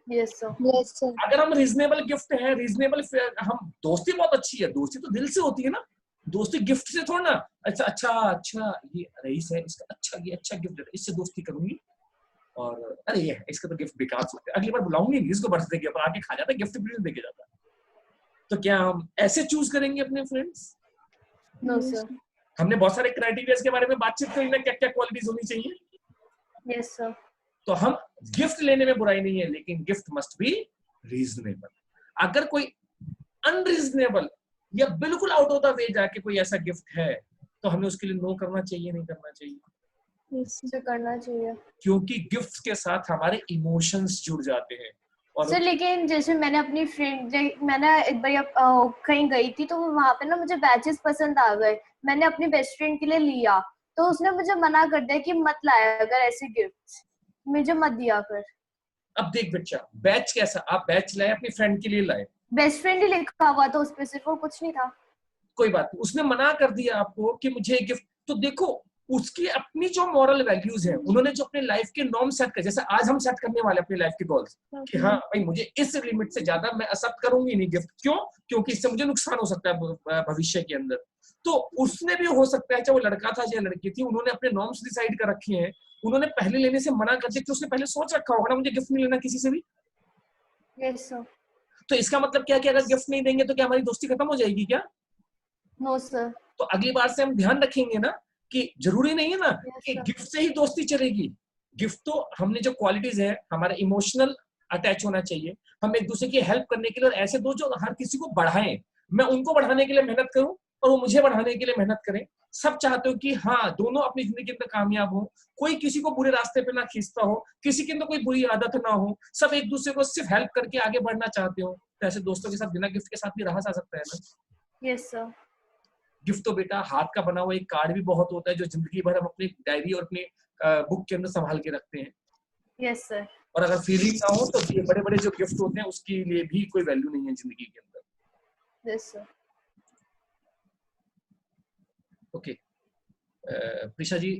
Yes sir. Yes sir. अगर हम रीजनेबल गिफ्ट है, रीजनेबल, हम दोस्ती बहुत अच्छी है, दोस्ती तो दिल से होती है ना, दोस्ती गिफ्ट से थोड़ा ना, अच्छा अच्छा अच्छा ये रईस है, इसका अच्छा ये अच्छा गिफ्ट है, इससे दोस्ती करूंगी, और अरे ये इसका तो गिफ्ट बेकार होता है, अगली बार बुलाऊंगी नहीं इसको, बर्थडे के ऊपर आके खा जाता है, गिफ्ट भी देके जाता है। तो क्या हम ऐसे चूज करेंगे अपने फ्रेंड्स? No sir. हमने बहुत सारे क्राइटेरिया के बारे में बातचीत करी ना, क्या क्या क्वालिटीज होनी चाहिए, यस सर। तो हम गिफ्ट लेने में बुराई नहीं है, लेकिन गिफ्ट मस्ट बी रीजनेबल। अगर कोई अनरीजनेबल या बिल्कुल आउट ऑफ द वे जाके कोई ऐसा गिफ्ट है तो हमें उसके लिए नो करना चाहिए, नहीं करना चाहिए? सर करना चाहिए क्योंकि गिफ्ट के साथ हमारे इमोशंस जुड़ जाते हैं। और सर लेकिन जैसे मैंने अपनी फ्रेंड, मैंने एक बार कहीं गई थी तो वहां पे ना मुझे बैचेस पसंद आ गए, मैंने अपनी बेस्ट फ्रेंड के लिए लिया तो उसने मुझे मना कर दिया कि मत लाया अगर ऐसे गिफ्ट, मुझे मत दिया कर। अब देख बच्चा, बैच कैसा, आप बैच लाए अपनी फ्रेंड के लिए लाए, बेस्ट फ्रेंड ही लिखा हुआ था उस पे, सिर्फ और कुछ नहीं था। कोई बात नहीं, उसने मना कर दिया आपको कि मुझे गिफ्ट, तो देखो उसकी अपनी जो मॉरल वैल्यूज है, उन्होंने जो अपने लाइफ के नॉर्म सेट कर, जैसे आज हम सेट करने वाले अपनी लाइफ के गोल्स कि हाँ भाई मुझे इस लिमिट से ज्यादा मैं एक्सेप्ट करूंगी नहीं गिफ्ट, क्यों? क्योंकि इससे मुझे नुकसान हो सकता है भविष्य के अंदर। तो उसने भी हो सकता है, चाहे वो लड़का था या लड़की थी, उन्होंने अपने नॉर्म्स डिसाइड कर रखे हैं, उन्होंने पहले लेने से मना कर दिया कि उसने पहले सोच रखा होगा ना मुझे गिफ्ट नहीं लेना किसी से भी। Yes sir. तो इसका मतलब क्या कि अगर गिफ्ट नहीं देंगे तो क्या हमारी दोस्ती खत्म हो जाएगी क्या? No sir. तो अगली बार से हम ध्यान रखेंगे ना कि जरूरी नहीं है ना कि गिफ्ट से ही दोस्ती चलेगी। गिफ्ट तो हमने जो क्वालिटीज है, हमारा इमोशनल अटैच होना चाहिए, हम एक दूसरे की हेल्प करने के लिए, और ऐसे दो जो हर किसी को बढ़ाएं, मैं उनको बढ़ाने के लिए मेहनत करूं और वो मुझे बढ़ाने के लिए मेहनत करें। सब चाहते हो कि हाँ दोनों अपनी जिंदगी के अंदर कामयाब हो, कोई किसी को बुरे रास्ते पे ना खींचता हो, किसी के अंदर कोई बुरी आदत ना हो, सब एक दूसरे को सिर्फ हेल्प करके आगे बढ़ना चाहते हो। तो ऐसे दोस्तों के साथ बिना गिफ्ट के साथ भी रहा जा सकता है ना। Yes sir. गिफ्ट तो बेटा हाथ का बना हुआ एक कार्ड भी बहुत होता है जो जिंदगी भर हम अपनी डायरी और अपनी बुक के अंदर संभाल के रखते हैं। Yes sir. और अगर फीलिंग ना हो तो ये बड़े बड़े जो गिफ्ट होते हैं उसके लिए भी कोई वैल्यू नहीं है जिंदगी के अंदर। Yes sir. ओके प्रिशा जी,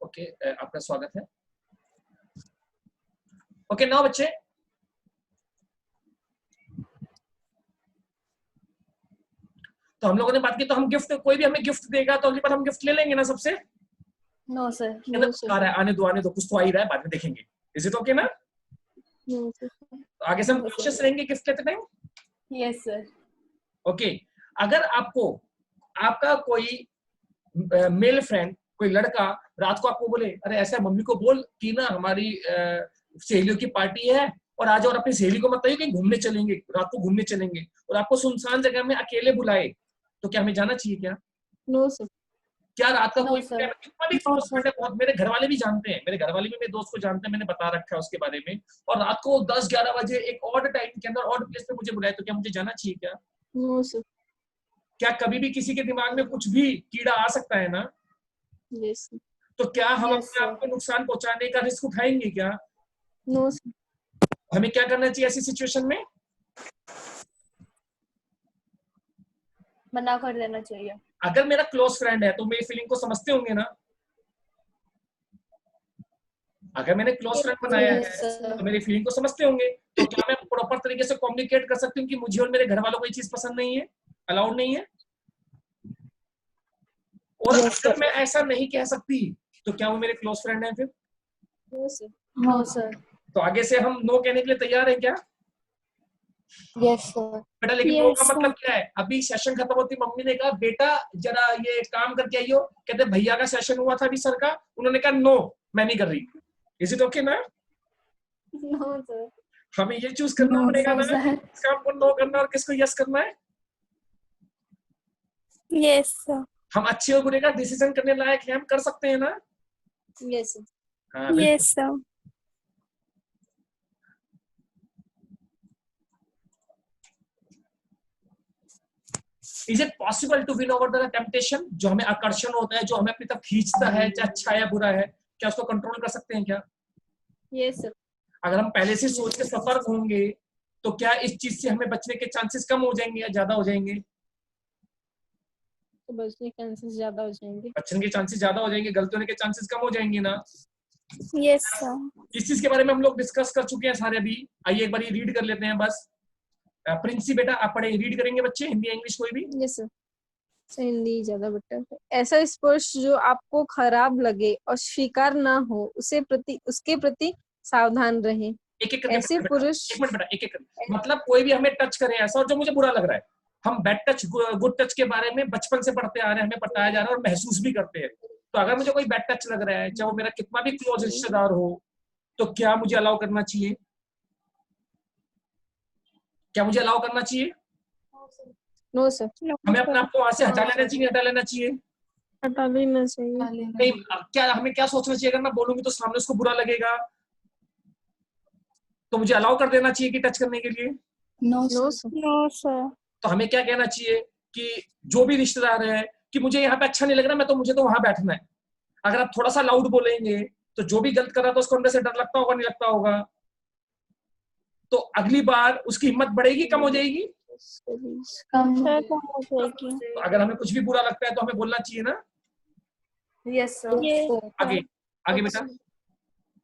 ओके आपका स्वागत है। ओके नाउ बच्चे, तो हम लोगों ने बात की, तो हम गिफ्ट, कोई भी हमें गिफ्ट देगा तो अगली बार हम गिफ्ट ले लेंगे ना सबसे? No sir. आ रहा है, आने दो, कुछ तो आ ही रहा है, बाद में देखेंगे। इज इट ओके ना? तो आगे से हम कॉन्शियस रहेंगे गिफ्ट लेते टाइम। Yes sir. ओके, अगर आपको आपका कोई मेल फ्रेंड, कोई लड़का रात को आपको बोले अरे ऐसा मम्मी को बोल कि ना हमारी सहेलियों की पार्टी है और आज, और अपनी सहेली को बताइए कहीं घूमने चलेंगे, रात को घूमने चलेंगे, और आपको सुनसान जगह में अकेले बुलाए, तो क्या हमें जाना चाहिए क्या? No sir. क्या रात का No, कोई sir. कितना भी क्लोज फ्रेंड है, बहुत मेरे घर वाले भी जानते हैं, मेरे घर वाले भी मेरे दोस्त को जानते हैं, मैंने बता रखा है उसके बारे में, और रात को 10-11 बजे एक ऑड टाइम के अंदर ऑड प्लेस पे मुझे बुलाए, तो क्या मुझे जाना चाहिए क्या? No sir. क्या कभी भी किसी के दिमाग में कुछ भी कीड़ा आ सकता है ना? यस। तो क्या हम Yes, अपने sir. आप को नुकसान पहुंचाने का रिस्क उठाएंगे क्या? No sir. हमें क्या करना चाहिए ऐसी सिचुएशन में? मना कर देना चाहिए। अगर मेरा क्लोज फ्रेंड है तो मेरी फीलिंग को समझते होंगे ना? अगर मैंने क्लोज फ्रेंड बनाया Yes, है sir. तो मेरी फीलिंग को समझते होंगे, तो क्या मैं प्रॉपर तरीके से कम्युनिकेट कर सकती हूँ कि मुझे और मेरे घर वालों को ये चीज पसंद नहीं है, अलाउड नहीं है? और अगर मैं ऐसा नहीं कह सकती तो क्या वो मेरे क्लोज फ्रेंड है फिर? No sir. No, sir. तो आगे से हम नो कहने के लिए तैयार हैं क्या यस सर। बेटा? लेकिन नो Yes, का मतलब क्या है? अभी सेशन खत्म होती मम्मी ने कहा बेटा जरा ये काम करके आइयो, कहते भैया का सेशन हुआ था अभी सर का, उन्होंने कहा नो मैं नहीं कर रही। इज इट ओके ना? No, sir. हमें ये चूज करना No, पड़ेगा ना sir. किस काम को नो करना और किसको यस करना है। Yes, sir. हम अच्छे और बुरे का डिसीजन करने लायक है, हम कर सकते हैं ना? Yes sir. हाँ बिल्कुल। Yes, sir. Is it possible to win over the temptation? जो हमें आकर्षण होता है, जो हमें अपनी तरफ खींचता है, चाहे अच्छा है या बुरा है, क्या उसको कंट्रोल कर सकते हैं क्या? Yes sir. अगर हम पहले से सोच के सतर्क होंगे तो क्या इस चीज से हमें बचने के चांसेस कम हो जाएंगे या ज्यादा हो जाएंगे? तो बचने के चांसेस ज्यादा हो जाएंगे। बचने के चांसेस ज्यादा हो जाएंगे, गलती होने के चांसेस कम हो जाएंगे ना? Yes, sir. इस चीज के बारे में हम लोग डिस्कस कर चुके हैं सारे अभी। आइए एक बार ये रीड कर लेते हैं बस। प्रिंसी बेटा आप पढ़े, रीड करेंगे बच्चे, हिंदी इंग्लिश कोई भी? Yes sir. सर हिंदी ज्यादा बेटर है। ऐसा स्पर्श जो आपको खराब लगे और स्वीकार ना हो उसके प्रति सावधान रहें। एक एक करके ऐसे बेटा, पुरुष एक मिनट बेटा, एक एक करके, मतलब कोई भी हमें टच करे ऐसा और जो मुझे बुरा लग रहा है, हम बैड टच गुड टच के बारे में बचपन से पढ़ते आ रहे हैं, हमें बताया जा रहा है और महसूस भी करते हैं। तो अगर मुझे कोई बैड टच लग रहा है, चाहे वो मेरा कितना भी क्लोज रिश्तेदार हो, तो क्या मुझे अलाउ करना चाहिए? क्या मुझे अलाउ करना चाहिए? नो सर, हमें अपने आप को वहां से हटा लेना चाहिए, हटा लेना चाहिए हटा लेना चाहिए। नहीं? क्या हमें क्या सोचना चाहिए, अगर मैं बोलूंगी तो सामने उसको बुरा लगेगा, तो मुझे अलाउ कर देना चाहिए कि टच करने के लिए? No no sir. Sir, no sir. तो हमें क्या कहना चाहिए कि जो भी रिश्तेदार है कि मुझे यहाँ पे अच्छा नहीं लग रहा, मैं तो मुझे तो वहां बैठना है। अगर आप थोड़ा सा लाउड बोलेंगे तो जो भी गलत कर रहा था उसको अंदर से डर लगता होगा, नहीं लगता होगा? तो अगली बार उसकी हिम्मत बढ़ेगी, कम हो जाएगी? कम सर कम हो जाएगी। तो अगर हमें कुछ भी बुरा लगता है तो हमें बोलना चाहिए ना? Yes sir. ये आगे आगे बेटा।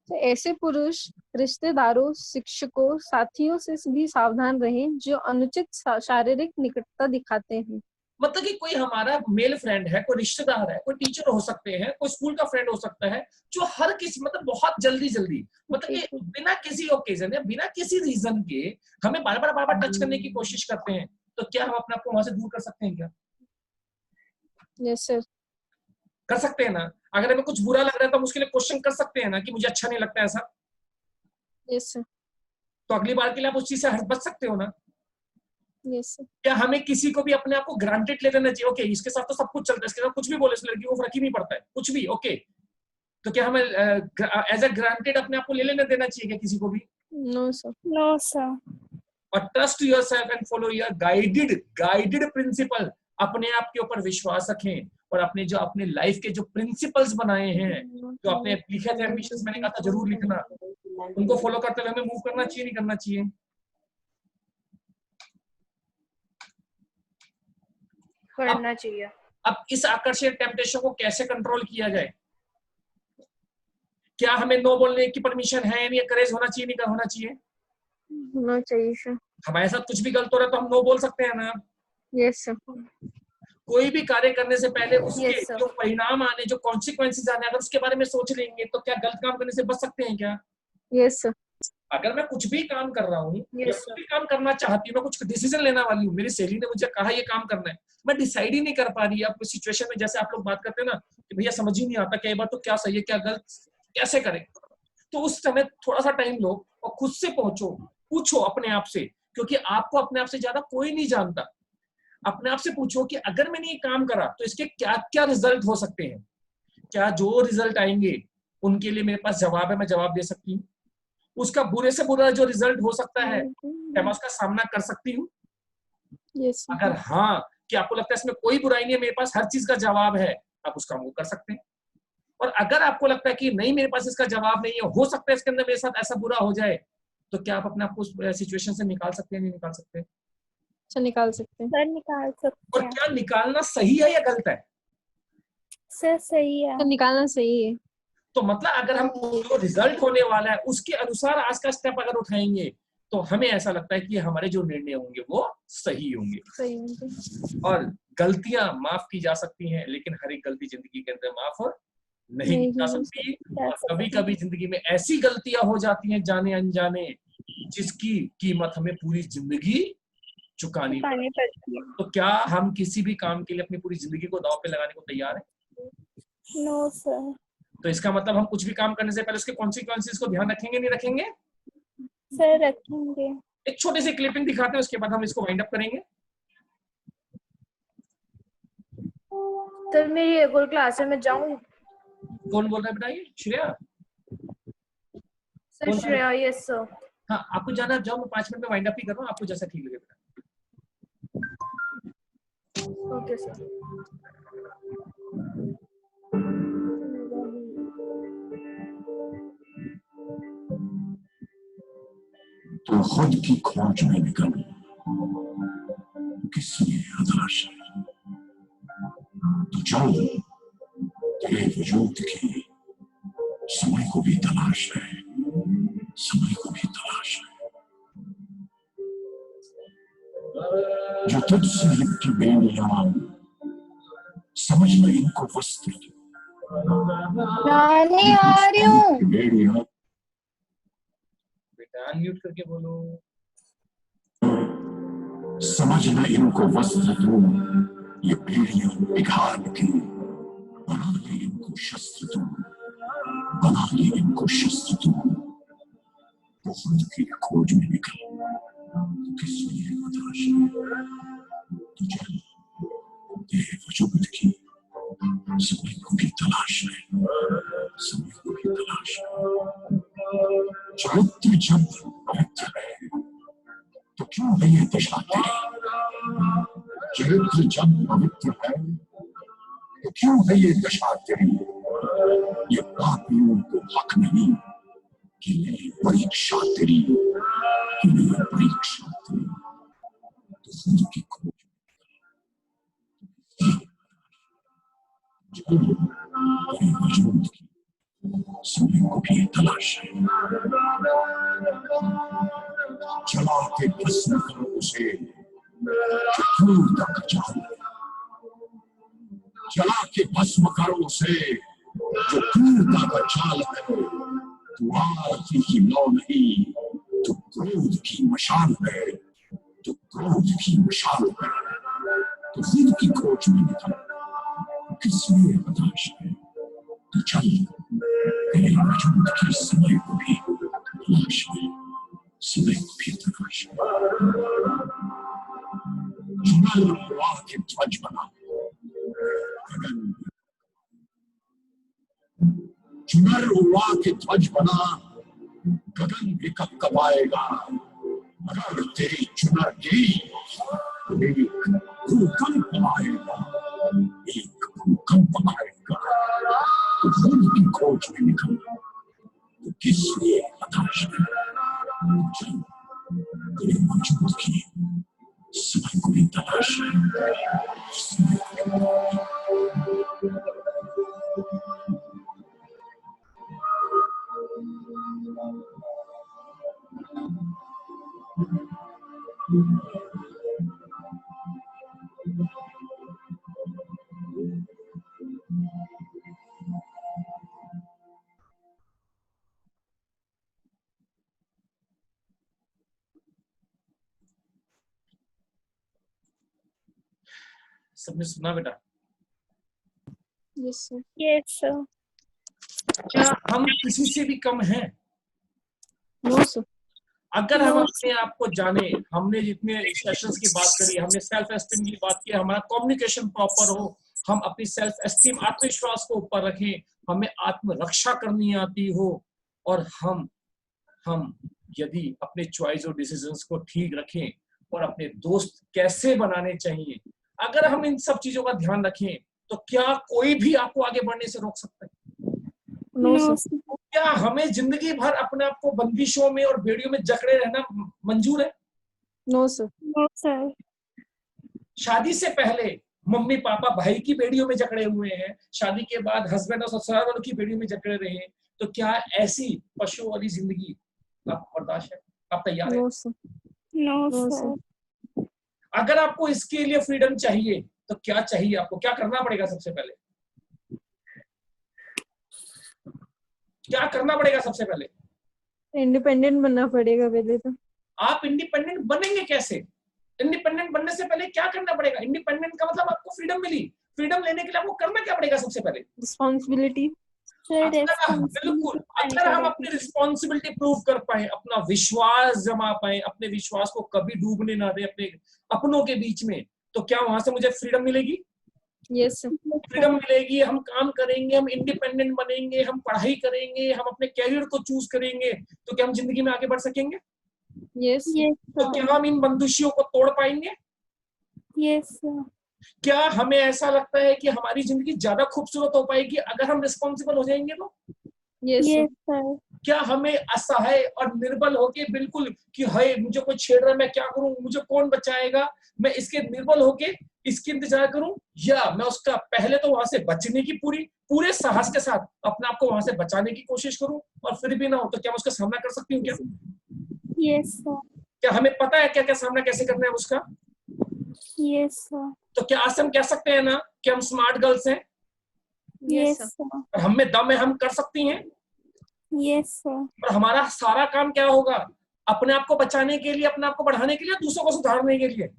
तो ऐसे पुरुष रिश्तेदारों, शिक्षकों, साथियों से भी सावधान रहें जो अनुचित शारीरिक निकटता दिखाते हैं। मतलब कि कोई हमारा मेल फ्रेंड है, कोई रिश्तेदार है, कोई टीचर हो सकते हैं, कोई स्कूल का फ्रेंड हो सकता है, जो हर किसी मतलब बहुत जल्दी जल्दी मतलब कि बिना किसी ओकेजन या बिना किसी रीजन के हमें बार बार टच करने की कोशिश करते हैं। तो क्या हम अपने आप को वहां से दूर कर सकते हैं क्या? यस सर, कर सकते हैं ना? अगर हमें कुछ बुरा लग रहा है तो हम उसके लिए क्वेश्चन कर सकते हैं ना कि मुझे अच्छा नहीं लगता ऐसा। यस सर, तो अगली बार के लिए आप उस चीज से बच सकते हो ना? यस सर, क्या हमें किसी को भी अपने आप को ग्रांटेड ले लेना चाहिए? ओके इसके साथ तो सब कुछ चलता है, इसके साथ कुछ भी बोले इस लड़की को फर्क ही नहीं पड़ता है कुछ भी, ओके? तो क्या हमें एज अ ग्रांटेड अपने आप को ले लेना देना चाहिए क्या किसी को भी? No sir, no sir. और trust yourself and follow your guided principle. अपने आप के ऊपर विश्वास रखें और अपने जो अपने लाइफ के जो प्रिंसिपल्स बनाए हैं, जो आपने लिखे थे एम्बिशंस, मैंने कहा था जरूर लिखना, उनको फॉलो करते हुए हमें मूव करना चाहिए, नहीं करना चाहिए? करना चाहिए। अब इस आकर्षण टेम्पटेशन को कैसे कंट्रोल किया जाए? क्या हमें नो बोलने की परमिशन है, या करेज होना चाहिए, नहीं होना चाहिए? होना चाहिए सर। हमारे साथ कुछ भी गलत हो रहा है तो हम नो बोल सकते हैं ना? यस सर, कोई भी कार्य करने से पहले उसके Yes, sir. जो परिणाम आने, जो कॉन्सिक्वेंसेस आने, अगर उसके बारे में सोच लेंगे तो क्या गलत काम करने से बच सकते हैं क्या? यस सर, अगर मैं कुछ भी काम कर रहा हूँ या Yes, कुछ भी काम करना चाहती हूँ, मैं कुछ डिसीजन लेने वाली हूँ, मेरी सहेली ने मुझे कहा ये काम करना है, मैं डिसाइड ही नहीं कर पा रही है अपनी सिचुएशन में। जैसे आप लोग बात करते हैं ना कि भैया समझ ही नहीं आता कई बार तो क्या सही है क्या गलत, कैसे करें? तो उस समय थोड़ा सा टाइम लो और खुद से पूछो अपने आप से, क्योंकि आपको अपने आप से ज्यादा कोई नहीं जानता। अपने आप से पूछो कि अगर मैंने ये काम करा तो इसके क्या क्या रिजल्ट हो सकते हैं, क्या जो रिजल्ट आएंगे उनके लिए मेरे पास जवाब है, मैं जवाब दे सकती हूँ? उसका बुरे से बुरा जो रिजल्ट हो सकता है क्या मैं उसका सामना कर सकती हूँ? यस सर, अगर हाँ कि आपको लगता है इसमें कोई बुराई नहीं है, मेरे पास हर चीज का जवाब है, आप उस काम को कर सकते हैं। और अगर आपको लगता है कि नहीं मेरे पास इसका जवाब नहीं है, हो सकता है इसके अंदर मेरे साथ ऐसा बुरा हो जाए, तो क्या आप अपने आप को उस सिचुएशन से निकाल सकते हैं, नहीं निकाल सकते? अच्छा निकाल सकते हैं सर निकाल सकते और हैं। क्या निकालना सही है या गलत है? सर सही है। तो निकालना सही है। तो मतलब अगर हम जो रिजल्ट होने वाला है उसके अनुसार आज का स्टेप अगर उठाएंगे तो हमें ऐसा लगता है कि हमारे जो निर्णय होंगे वो सही होंगे। सही होंगे। और गलतियां माफ की जा सकती हैं, लेकिन हर एक गलती जिंदगी के अंदर माफ नहीं की जा सकती। और कभी कभी जिंदगी में ऐसी गलतियां हो जाती हैं जाने अनजाने, जिसकी कीमत हमें पूरी जिंदगी चुकानी पड़ती है। तो क्या हम किसी भी काम के लिए अपनी पूरी जिंदगी को दांव पे लगाने को तैयार हैं? No sir. तो इसका मतलब हम कुछ भी काम करने से पहले उसके कॉन्सिक्वेंसेस को ध्यान रखेंगे, नहीं रखेंगे? सर रखेंगे। एक छोटी सी क्लिपिंग दिखाते हैं, उसके बाद हम इसको वाइंड अप करेंगे। तो मेरी एक और क्लास है, मैं जाऊँ? कौन बोल रहा है बेटा? ये Shreya? Sir Shreya. Yes sir. हाँ आपको जाना, जाओ, मैं 5 मिनट में वाइंड अप ही कर रहा हूँ, आपको जैसा ठीक लगे बेटा। Okay sir. तो खुद की खोज में निकल, किसने हताश है? तो चल, तेरे वजूद की समय को भी तलाश है, समय को भी तलाश है। जो तुझसे लिपटी बेड़ियां, समझना इनको वस्त्र। नानी आ रही हूँ। बेड़ियां बेटा अनम्यूट करके बोलो। समझना इनको वस्त्र तू, ये बेड़ियां पिघाल के बना ले इनको शस्त्र तू, बना ले इनको शस्त्र तू। तो खुद की खोज में निकल, किसमें हताश है? तो चल तेरे वजूद की समय को भी तलाश है, समय को भी तलाश है। चरित्र जब पवित्र है तो क्यों है ये दिशा तेरी? चरित्र जब पवित्र है तो क्यों है ये दशा तेरी? ये पापियों को हक नहीं कि ये परीक्षा तेरी, कि ये परीक्षा तेरी। तो खुद की खोज तेरे वजूद की समय को भी तलाश है। चला के भस्म करो उसे जो क्रूरता का जाल है, चला के भस्म करो उसे जो क्रूरता का जाल है। तू आरती की लौ नहीं, तू क्रोध की मशाल है, तू क्रोध की मशाल है। तो खुद की खोज में निकल, किस लिए हताश है? तो चल तेरे वजूद की समय को भी तलाश है, समय को भी तलाश है। जुनल उड़ा के ध्वज बना, गगन चुनर उड़ा के ध्वज बना, गगन भी कपकपाएगा। अगर तेरी चुनर गिरी तो एक भूकंप आएगा, एक भूकंप आएगा। तो खुद की खोज में निकल, तो किस लिए हताश है? चल तेरे वजूद की समय को भी तलाश है, समय को भी तलाश है। सबने सुना बेटा? Yes sir. Yes sir. क्या हम किसी से भी कम हैं? No sir. अगर हम अपने आप को जाने, हमने जितने सेशंस की बात करी, हमने सेल्फ एस्टीम की बात की, हमारा कम्युनिकेशन प्रॉपर हो, हम अपनी सेल्फ एस्टीम आत्मविश्वास को ऊपर रखें, हमें आत्मरक्षा करनी आती हो, और हम यदि अपने चॉइस और डिसीजंस को ठीक रखें और अपने दोस्त कैसे बनाने चाहिए, अगर हम इन सब चीजों का ध्यान रखें, तो क्या कोई भी आपको आगे बढ़ने से रोक सकता है? No sir. क्या हमें जिंदगी भर अपने आप को बंदिशों में और बेड़ियों में जकड़े रहना मंजूर है? No sir. No sir. शादी से पहले मम्मी पापा भाई की बेड़ियों में जकड़े हुए हैं, शादी के बाद हस्बैंड और ससुराल वालों की बेड़ियों में जकड़े रहे हैं, तो क्या ऐसी पशु वाली जिंदगी आपको बर्दाश्त है? आप तैयार हैं? No sir. No sir. अगर आपको इसके लिए फ्रीडम चाहिए तो क्या चाहिए? आपको क्या करना पड़ेगा? सबसे पहले क्या करना पड़ेगा? सबसे पहले इंडिपेंडेंट बनना पड़ेगा पहले तो। आप इंडिपेंडेंट बनेंगे कैसे? इंडिपेंडेंट बनने से पहले क्या करना पड़ेगा? इंडिपेंडेंट का मतलब आपको फ्रीडम मिली, फ्रीडम लेने के लिए आपको करना क्या पड़ेगा? सबसे पहले रिस्पॉन्सिबिलिटी। बिल्कुल, अगर हम अपनी रिस्पॉन्सिबिलिटी प्रूव कर पाए, अपना विश्वास जमा पाए, अपने विश्वास को कभी डूबने ना दे अपने अपनों के बीच में, तो क्या वहां से मुझे फ्रीडम मिलेगी? यस। फ्रीडम मिलेगी, हम काम करेंगे, हम इंडिपेंडेंट बनेंगे, हम पढ़ाई करेंगे, हम अपने कैरियर को चूज करेंगे, तो क्या हम जिंदगी में आगे बढ़ सकेंगे? यस। तो क्या हम इन बंदिशों को तोड़ पाएंगे? यस। क्या हमें ऐसा लगता है कि हमारी जिंदगी ज्यादा खूबसूरत हो पाएगी अगर हम रिस्पॉन्सिबल हो जाएंगे? तो यस। क्या हमें असहाय और निर्बल होके बिल्कुल कि हाय मुझे कोई छेड़ रहा है, मैं क्या करूं, मुझे कौन बचाएगा, मैं इसके निर्बल होके इसकी इंतजार करूं, या मैं उसका पहले तो वहां से बचने की पूरे साहस के साथ अपने आप को वहां से बचाने की कोशिश करूं, और फिर भी ना हो तो क्या मैं उसका सामना कर सकती हूँ? क्या यस। क्या हमें पता है क्या क्या सामना कैसे करना है उसका? यस। तो क्या आज हम कह सकते हैं ना कि हम स्मार्ट गर्ल्स हैं, यस। और हम में दम है, हम कर सकती हैं? यस। और हमारा सारा काम क्या होगा? अपने आप को बचाने के लिए, अपने आप को बढ़ाने के लिए, दूसरों को सुधारने के लिए?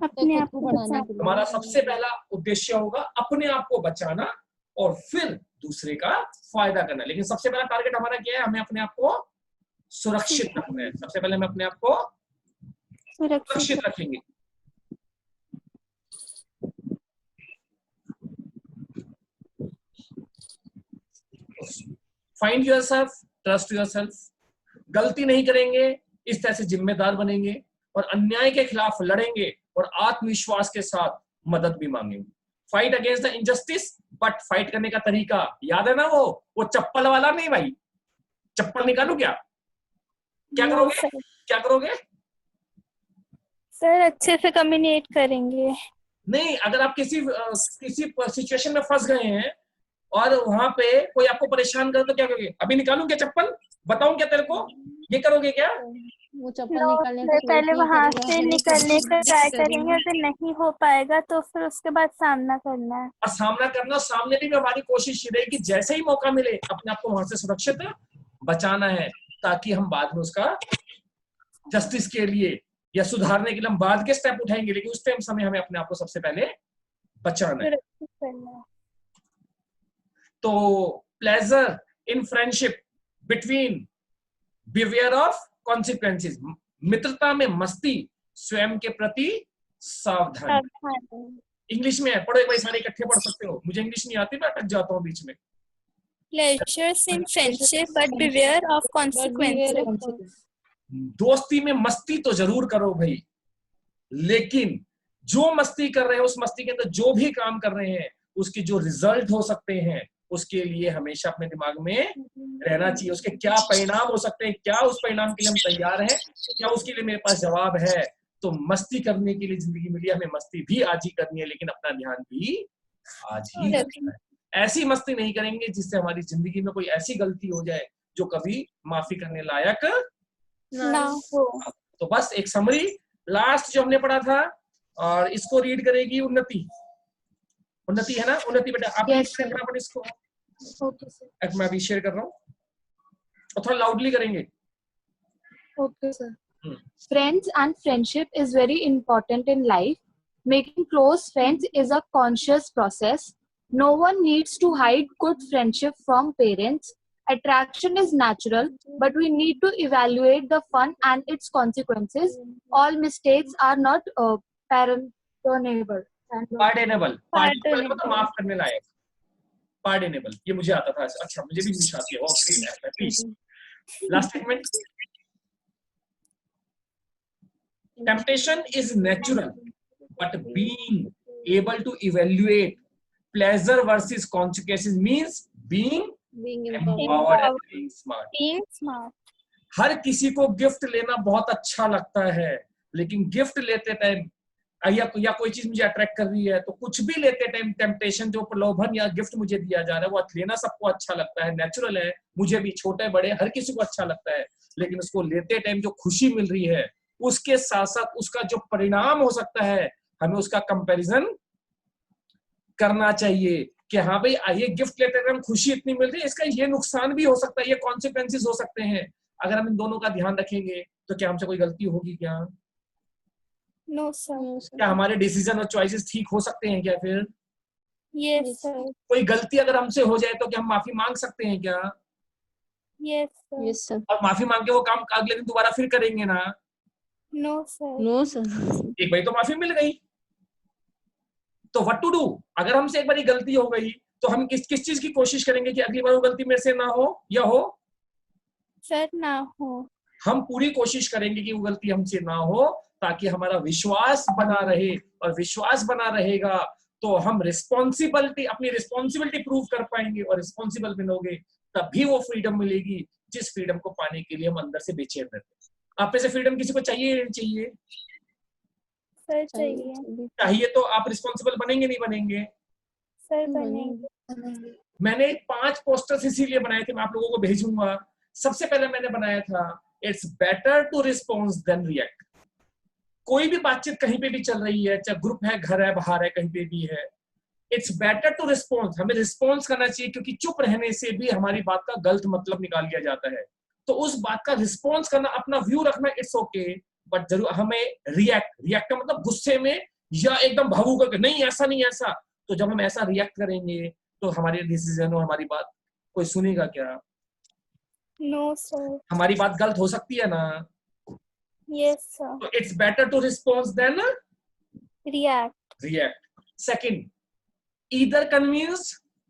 अपने आप को बचाने के लिए। हमारा सबसे पहला उद्देश्य होगा अपने आप को बचाना और फिर दूसरे का फायदा करना। लेकिन सबसे पहला टारगेट हमारा क्या है? हमें अपने आप को सुरक्षित रखना है। सबसे पहले हम अपने आप को सुरक्षित रखेंगे। फाइंड योरसेल्फ, ट्रस्ट योरसेल्फ, गलती नहीं करेंगे, इस तरह से जिम्मेदार बनेंगे और अन्याय के खिलाफ लड़ेंगे और आत्मविश्वास के साथ मदद भी मांगेंगे। Fight against the injustice, but fight करने का तरीका याद है ना, वो चप्पल वाला नहीं भाई, चप्पल निकालू क्या? क्या करोगे? क्या करोगे? सर अच्छे से कम्युनिकेट करेंगे। नहीं, अगर आप किसी सिचुएशन में फंस गए हैं और वहां पे कोई आपको परेशान करे तो क्या करोगे? अभी निकालूं क्या चप्पल? बताऊं क्या तेरे को? ये करोगे क्या? वो चप्पल निकालने का पहले वहां करेगा, से निकलने का ट्राई करेंगे, अगर नहीं हो पाएगा तो फिर उसके बाद सामना करना है। और सामना करना, सामने भी हमारी कोशिश ये रहेगी जैसे ही मौका मिले अपने आप को वहां से सुरक्षित बचाना है, ताकि हम बाद में उसका जस्टिस के लिए या सुधारने के लिए हम बाद के स्टेप उठाएंगे, लेकिन उस टाइम समय हमें अपने आप को सबसे पहले बचाना है। तो pleasure in friendship between, beware of consequences, मित्रता में मस्ती, स्वयं के प्रति सावधान। इंग्लिश में है, पढ़ो एक भाई, सारे इकट्ठे पढ़ सकते हो, मुझे इंग्लिश नहीं आती, मैं अटक जाता हूँ बीच में। Pleasures in friendship, but beware of consequences. दोस्ती में मस्ती तो जरूर करो भाई, लेकिन जो मस्ती कर रहे हैं, उस मस्ती के अंदर जो भी काम कर रहे हैं, उसके जो रिजल्ट हो सकते हैं, उसके लिए हमेशा अपने दिमाग में रहना चाहिए। उसके क्या परिणाम हो सकते हैं, क्या उस परिणाम के लिए हम तैयार हैं, क्या उसके लिए मेरे पास जवाब है। तो मस्ती करने के लिए जिंदगी मिली, हमें मस्ती भी आज ही करनी है, लेकिन अपना ध्यान भी आज ही रखना है। ऐसी मस्ती नहीं करेंगे जिससे हमारी जिंदगी में कोई ऐसी गलती हो जाए जो कभी माफी करने लायक ना हो। तो बस एक समरी लास्ट जो हमने पढ़ा था, और इसको रीड करेगी उन्नति। उन्नति है ना? उन्नति बेटा आप Yes, शेयर करना पड़े इसको। Okay, sir. मैं अभी शेयर कर रहा हूँ और थोड़ा लाउडली करेंगे। Okay, sir. Friends and friendship is very important in life. Making close friends is a conscious process. No one needs to hide good friendship from parents. Attraction is natural, but we need to evaluate the fun and its consequences. All mistakes are not pardonable. पार्डेनेबल, पार्डेनेबल मतलब माफ करने लायक। पार्डेनेबल, ये मुझे आता था। अच्छा, मुझे भी इंग्लिश आती है। Okay, please last statement. Temptation is natural, but being able to evaluate pleasure versus consequences means being empowered and being smart. Being smart. हर किसी को गिफ्ट लेना बहुत अच्छा लगता है, लेकिन गिफ्ट लेते टाइम या कोई चीज मुझे अट्रैक्ट कर रही है, तो कुछ भी लेते टाइम टेम्पटेशन, जो प्रलोभन या गिफ्ट मुझे दिया जा रहा है, वो लेना सबको अच्छा लगता है, नेचुरल है। मुझे भी, छोटे बड़े हर किसी को अच्छा लगता है, लेकिन उसको लेते टाइम जो खुशी मिल रही है, उसके साथ साथ उसका जो परिणाम हो सकता है, हमें उसका कंपैरिजन करना चाहिए कि हाँ भाई, ये गिफ्ट लेते टाइम खुशी इतनी मिल रही है, इसका ये नुकसान भी हो सकता है, ये कॉन्सिक्वेंसेस हो सकते हैं। अगर हम इन दोनों का ध्यान रखेंगे तो क्या हमसे कोई गलती होगी क्या? No, sir. क्या हमारे डिसीजन और चॉइसेस ठीक हो सकते हैं क्या? फिर Yes, sir. कोई गलती अगर हमसे हो जाए तो क्या हम माफी मांग सकते हैं क्या? Yes, sir. Yes sir. और माफी मांग के वो काम अगले दिन दोबारा फिर करेंगे ना? No, sir. No sir. एक बार तो माफी मिल गई, तो व्हाट टू डू? अगर हमसे एक बार गलती हो गई तो हम किस चीज की कोशिश करेंगे कि अगली बार वो गलती मेरे से ना हो, या हो? Sir, ना हो। हम पूरी कोशिश करेंगे कि वो गलती हमसे ना हो, ताकि हमारा विश्वास बना रहे, और विश्वास बना रहेगा तो हम अपनी रिस्पॉन्सिबिलिटी प्रूव कर पाएंगे, और रिस्पॉन्सिबल बनोगे तभी वो फ्रीडम मिलेगी जिस फ्रीडम को पाने के लिए हम अंदर से बेचैन रहते हैं। आप में से फ्रीडम किसी को चाहिए या नहीं चाहिए? सर चाहिए। चाहिए तो आप रिस्पॉन्सिबल बनेंगे नहीं बनेंगे? सर बनेंगे। मैंने 5 पोस्टर्स इसीलिए बनाए थे, मैं आप लोगों को भेजूंगा। सबसे पहले मैंने बनाया था, it's better to response than react. कोई भी बातचीत कहीं पे भी चल रही है, चाहे ग्रुप है, घर है, बाहर है, कहीं पे भी है, इट्स बेटर टू रिस्पॉन्स, हमें रिस्पॉन्स करना चाहिए, क्योंकि चुप रहने से भी हमारी बात का गलत मतलब निकाल लिया जाता है। तो उस बात का रिस्पॉन्स करना, अपना व्यू रखना, इट्स ओके, बट जरूर हमें रिएक्ट का मतलब गुस्से में या एकदम भावुक करके, नहीं ऐसा नहीं ऐसा। तो जब हम ऐसा रिएक्ट करेंगे तो हमारे डिसीजन और हमारी बात कोई सुनेगा क्या? No sir. हमारी बात गलत हो सकती है ना? Yes sir. तो it's better to response than react. Second, either convince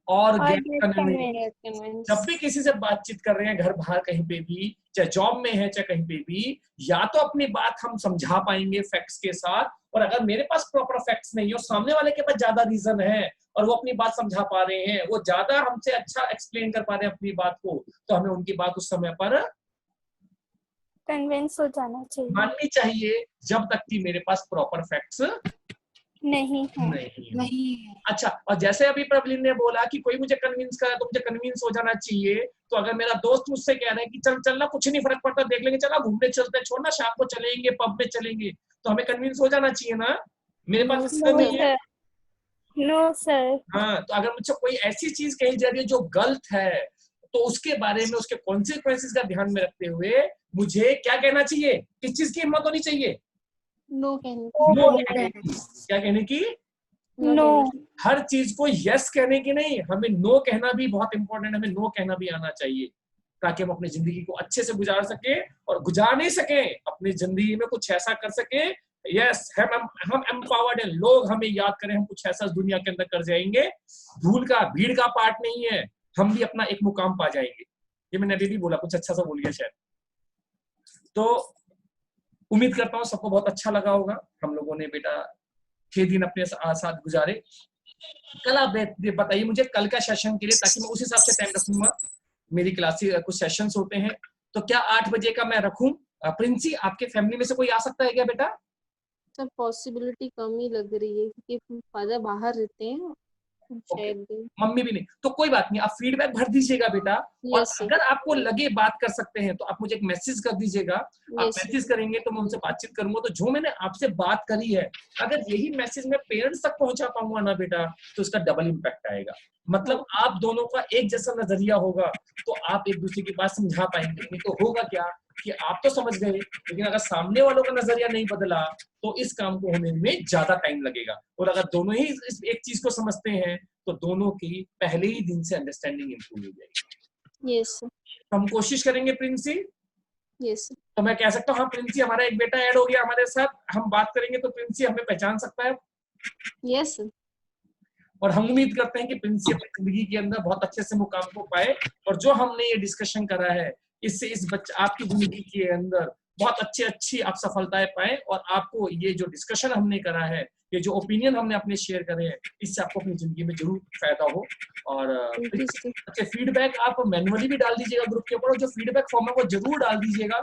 और और गेट get कन्विंस। convinced। जब भी किसी से बातचीत कर रहे हैं, घर बाहर कहीं पे भी, चाहे जॉब में है चाहे कहीं पे भी, या तो अपनी बात हम समझा पाएंगे फैक्ट्स के साथ, और अगर मेरे पास प्रॉपर फैक्ट्स नहीं हो, सामने वाले के पास ज्यादा रीजन है और वो अपनी बात समझा पा रहे हैं, वो ज्यादा हमसे अच्छा एक्सप्लेन कर पा रहे हैं अपनी बात को, तो हमें उनकी बात उस समय पर कन्विंस हो जाना चाहिए। माननी चाहिए, जब तक कि मेरे पास प्रॉपर फैक्ट्स नहीं है। नहीं है। अच्छा, और जैसे अभी प्रबलिन ने बोला कि कोई मुझे कन्विंस करे तो मुझे कन्विंस हो जाना चाहिए, तो अगर मेरा दोस्त मुझसे कह रहा है कि चल चलना, कुछ नहीं फर्क पड़ता, देख लेंगे, चला घूमने चलते हैं, छोड़ना शाम को चलेंगे, पब में चलेंगे, तो हमें कन्विंस हो जाना चाहिए ना। मेरे पास रीजन नहीं है। No sir. हाँ, तो अगर मुझसे कोई ऐसी चीज कही जा रही है जो गलत है, तो उसके बारे में, उसके कॉन्सिक्वेंसेस का ध्यान में रखते हुए मुझे क्या कहना चाहिए, किस चीज की हिम्मत होनी चाहिए, नो कहने नो कहने की। क्या कहने की? नो। हर चीज को यस कहने की नहीं, हमें नो कहना भी बहुत इंपॉर्टेंट है, हमें नो कहना भी आना चाहिए, ताकि हम अपनी जिंदगी को अच्छे से गुजार सके, और गुजार नहीं सके अपनी जिंदगी में कुछ ऐसा कर सके, यस हम एम्पावर्ड हैं, लोग हमें याद करें, हम कुछ ऐसा दुनिया के अंदर कर जाएंगे, धूल का भीड़ का पार्ट नहीं है, हम भी अपना एक मुकाम पा जाएंगे। ये मैंने अभी भी बोला, कुछ अच्छा सा बोल गया शायद। तो उम्मीद करता हूँ सबको बहुत अच्छा लगा होगा। हम लोगों ने बेटा 6 दिन अपने साथ गुजारे। कल आप बताइए मुझे कल का सेशन के लिए, ताकि मैं उस हिसाब से टाइम रखूंगा। मेरी क्लासेस कुछ सेशंस होते हैं, तो क्या 8 बजे का मैं रखूं? प्रिंसी, आपके फैमिली में से कोई आ सकता है क्या बेटा? सर पॉसिबिलिटी कम ही लग रही है, क्योंकि फादर बाहर रहते हैं शायद। मम्मी भी नहीं, तो कोई बात नहीं, आप फीडबैक भर दीजिएगा बेटा। और यस सर। अगर आपको लगे बात कर सकते हैं तो आप मुझे एक मैसेज कर दीजिएगा। आप मैसेज करेंगे तो मैं उनसे बातचीत करूंगा, तो जो मैंने आपसे बात करी है, अगर यही मैसेज मैं पेरेंट्स तक पहुंचा पाऊंगा ना बेटा, तो उसका डबल इम्पैक्ट आएगा। मतलब आप दोनों का एक जैसा नजरिया होगा, तो आप एक दूसरे की बात समझा पाएंगे। नहीं तो होगा क्या कि आप तो समझ गए, लेकिन अगर सामने वालों का नजरिया नहीं बदला, तो इस काम को होने में ज्यादा टाइम लगेगा। और अगर दोनों ही इस एक चीज को समझते हैं, तो दोनों की पहले ही दिन से अंडरस्टैंडिंग इंप्रूव हो जाएगी। Yes sir. हम कोशिश करेंगे प्रिंसी। यस तो मैं कह सकता हूँ, हाँ प्रिंसी, हमारा एक बेटा ऐड हो गया हमारे साथ, हम बात करेंगे तो प्रिंसी हमें पहचान सकता है। Yes sir. और हम उम्मीद करते हैं कि प्रिंसी अपनी जिंदगी के अंदर बहुत अच्छे से मुकाम को पाए, और जो हमने ये डिस्कशन करा है, इससे इस बच्चे आपकी जिंदगी के अंदर बहुत अच्छी आप सफलताएं पाए, और आपको ये जो डिस्कशन हमने करा है, ये जो ओपिनियन हमने अपने शेयर करे हैं, इससे आपको अपनी जिंदगी में जरूर फायदा हो। और अच्छे फीडबैक आप मैनुअली भी डाल दीजिएगा ग्रुप के ऊपर, और जो फीडबैक फॉर्म है वो जरूर डाल दीजिएगा।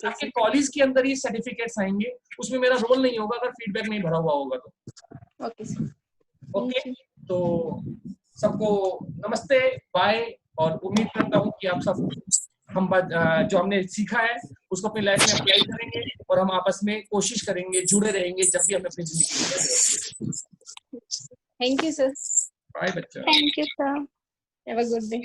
आपके कॉलेज के अंदर ये सर्टिफिकेट्स आएंगे, उसमें मेरा रोल नहीं होगा अगर फीडबैक नहीं भरा हुआ होगा तो। Okay sir. ओके, तो सबको नमस्ते, बाय, और उम्मीद करता हूँ कि आप सब हम जो हमने सीखा है उसको अपनी लाइफ में अप्लाई करेंगे, और हम आपस में कोशिश करेंगे, जुड़े रहेंगे जब भी हम अपनी जिंदगी में। Thank you sir. बाय बच्चा। Thank you sir. Have a good day.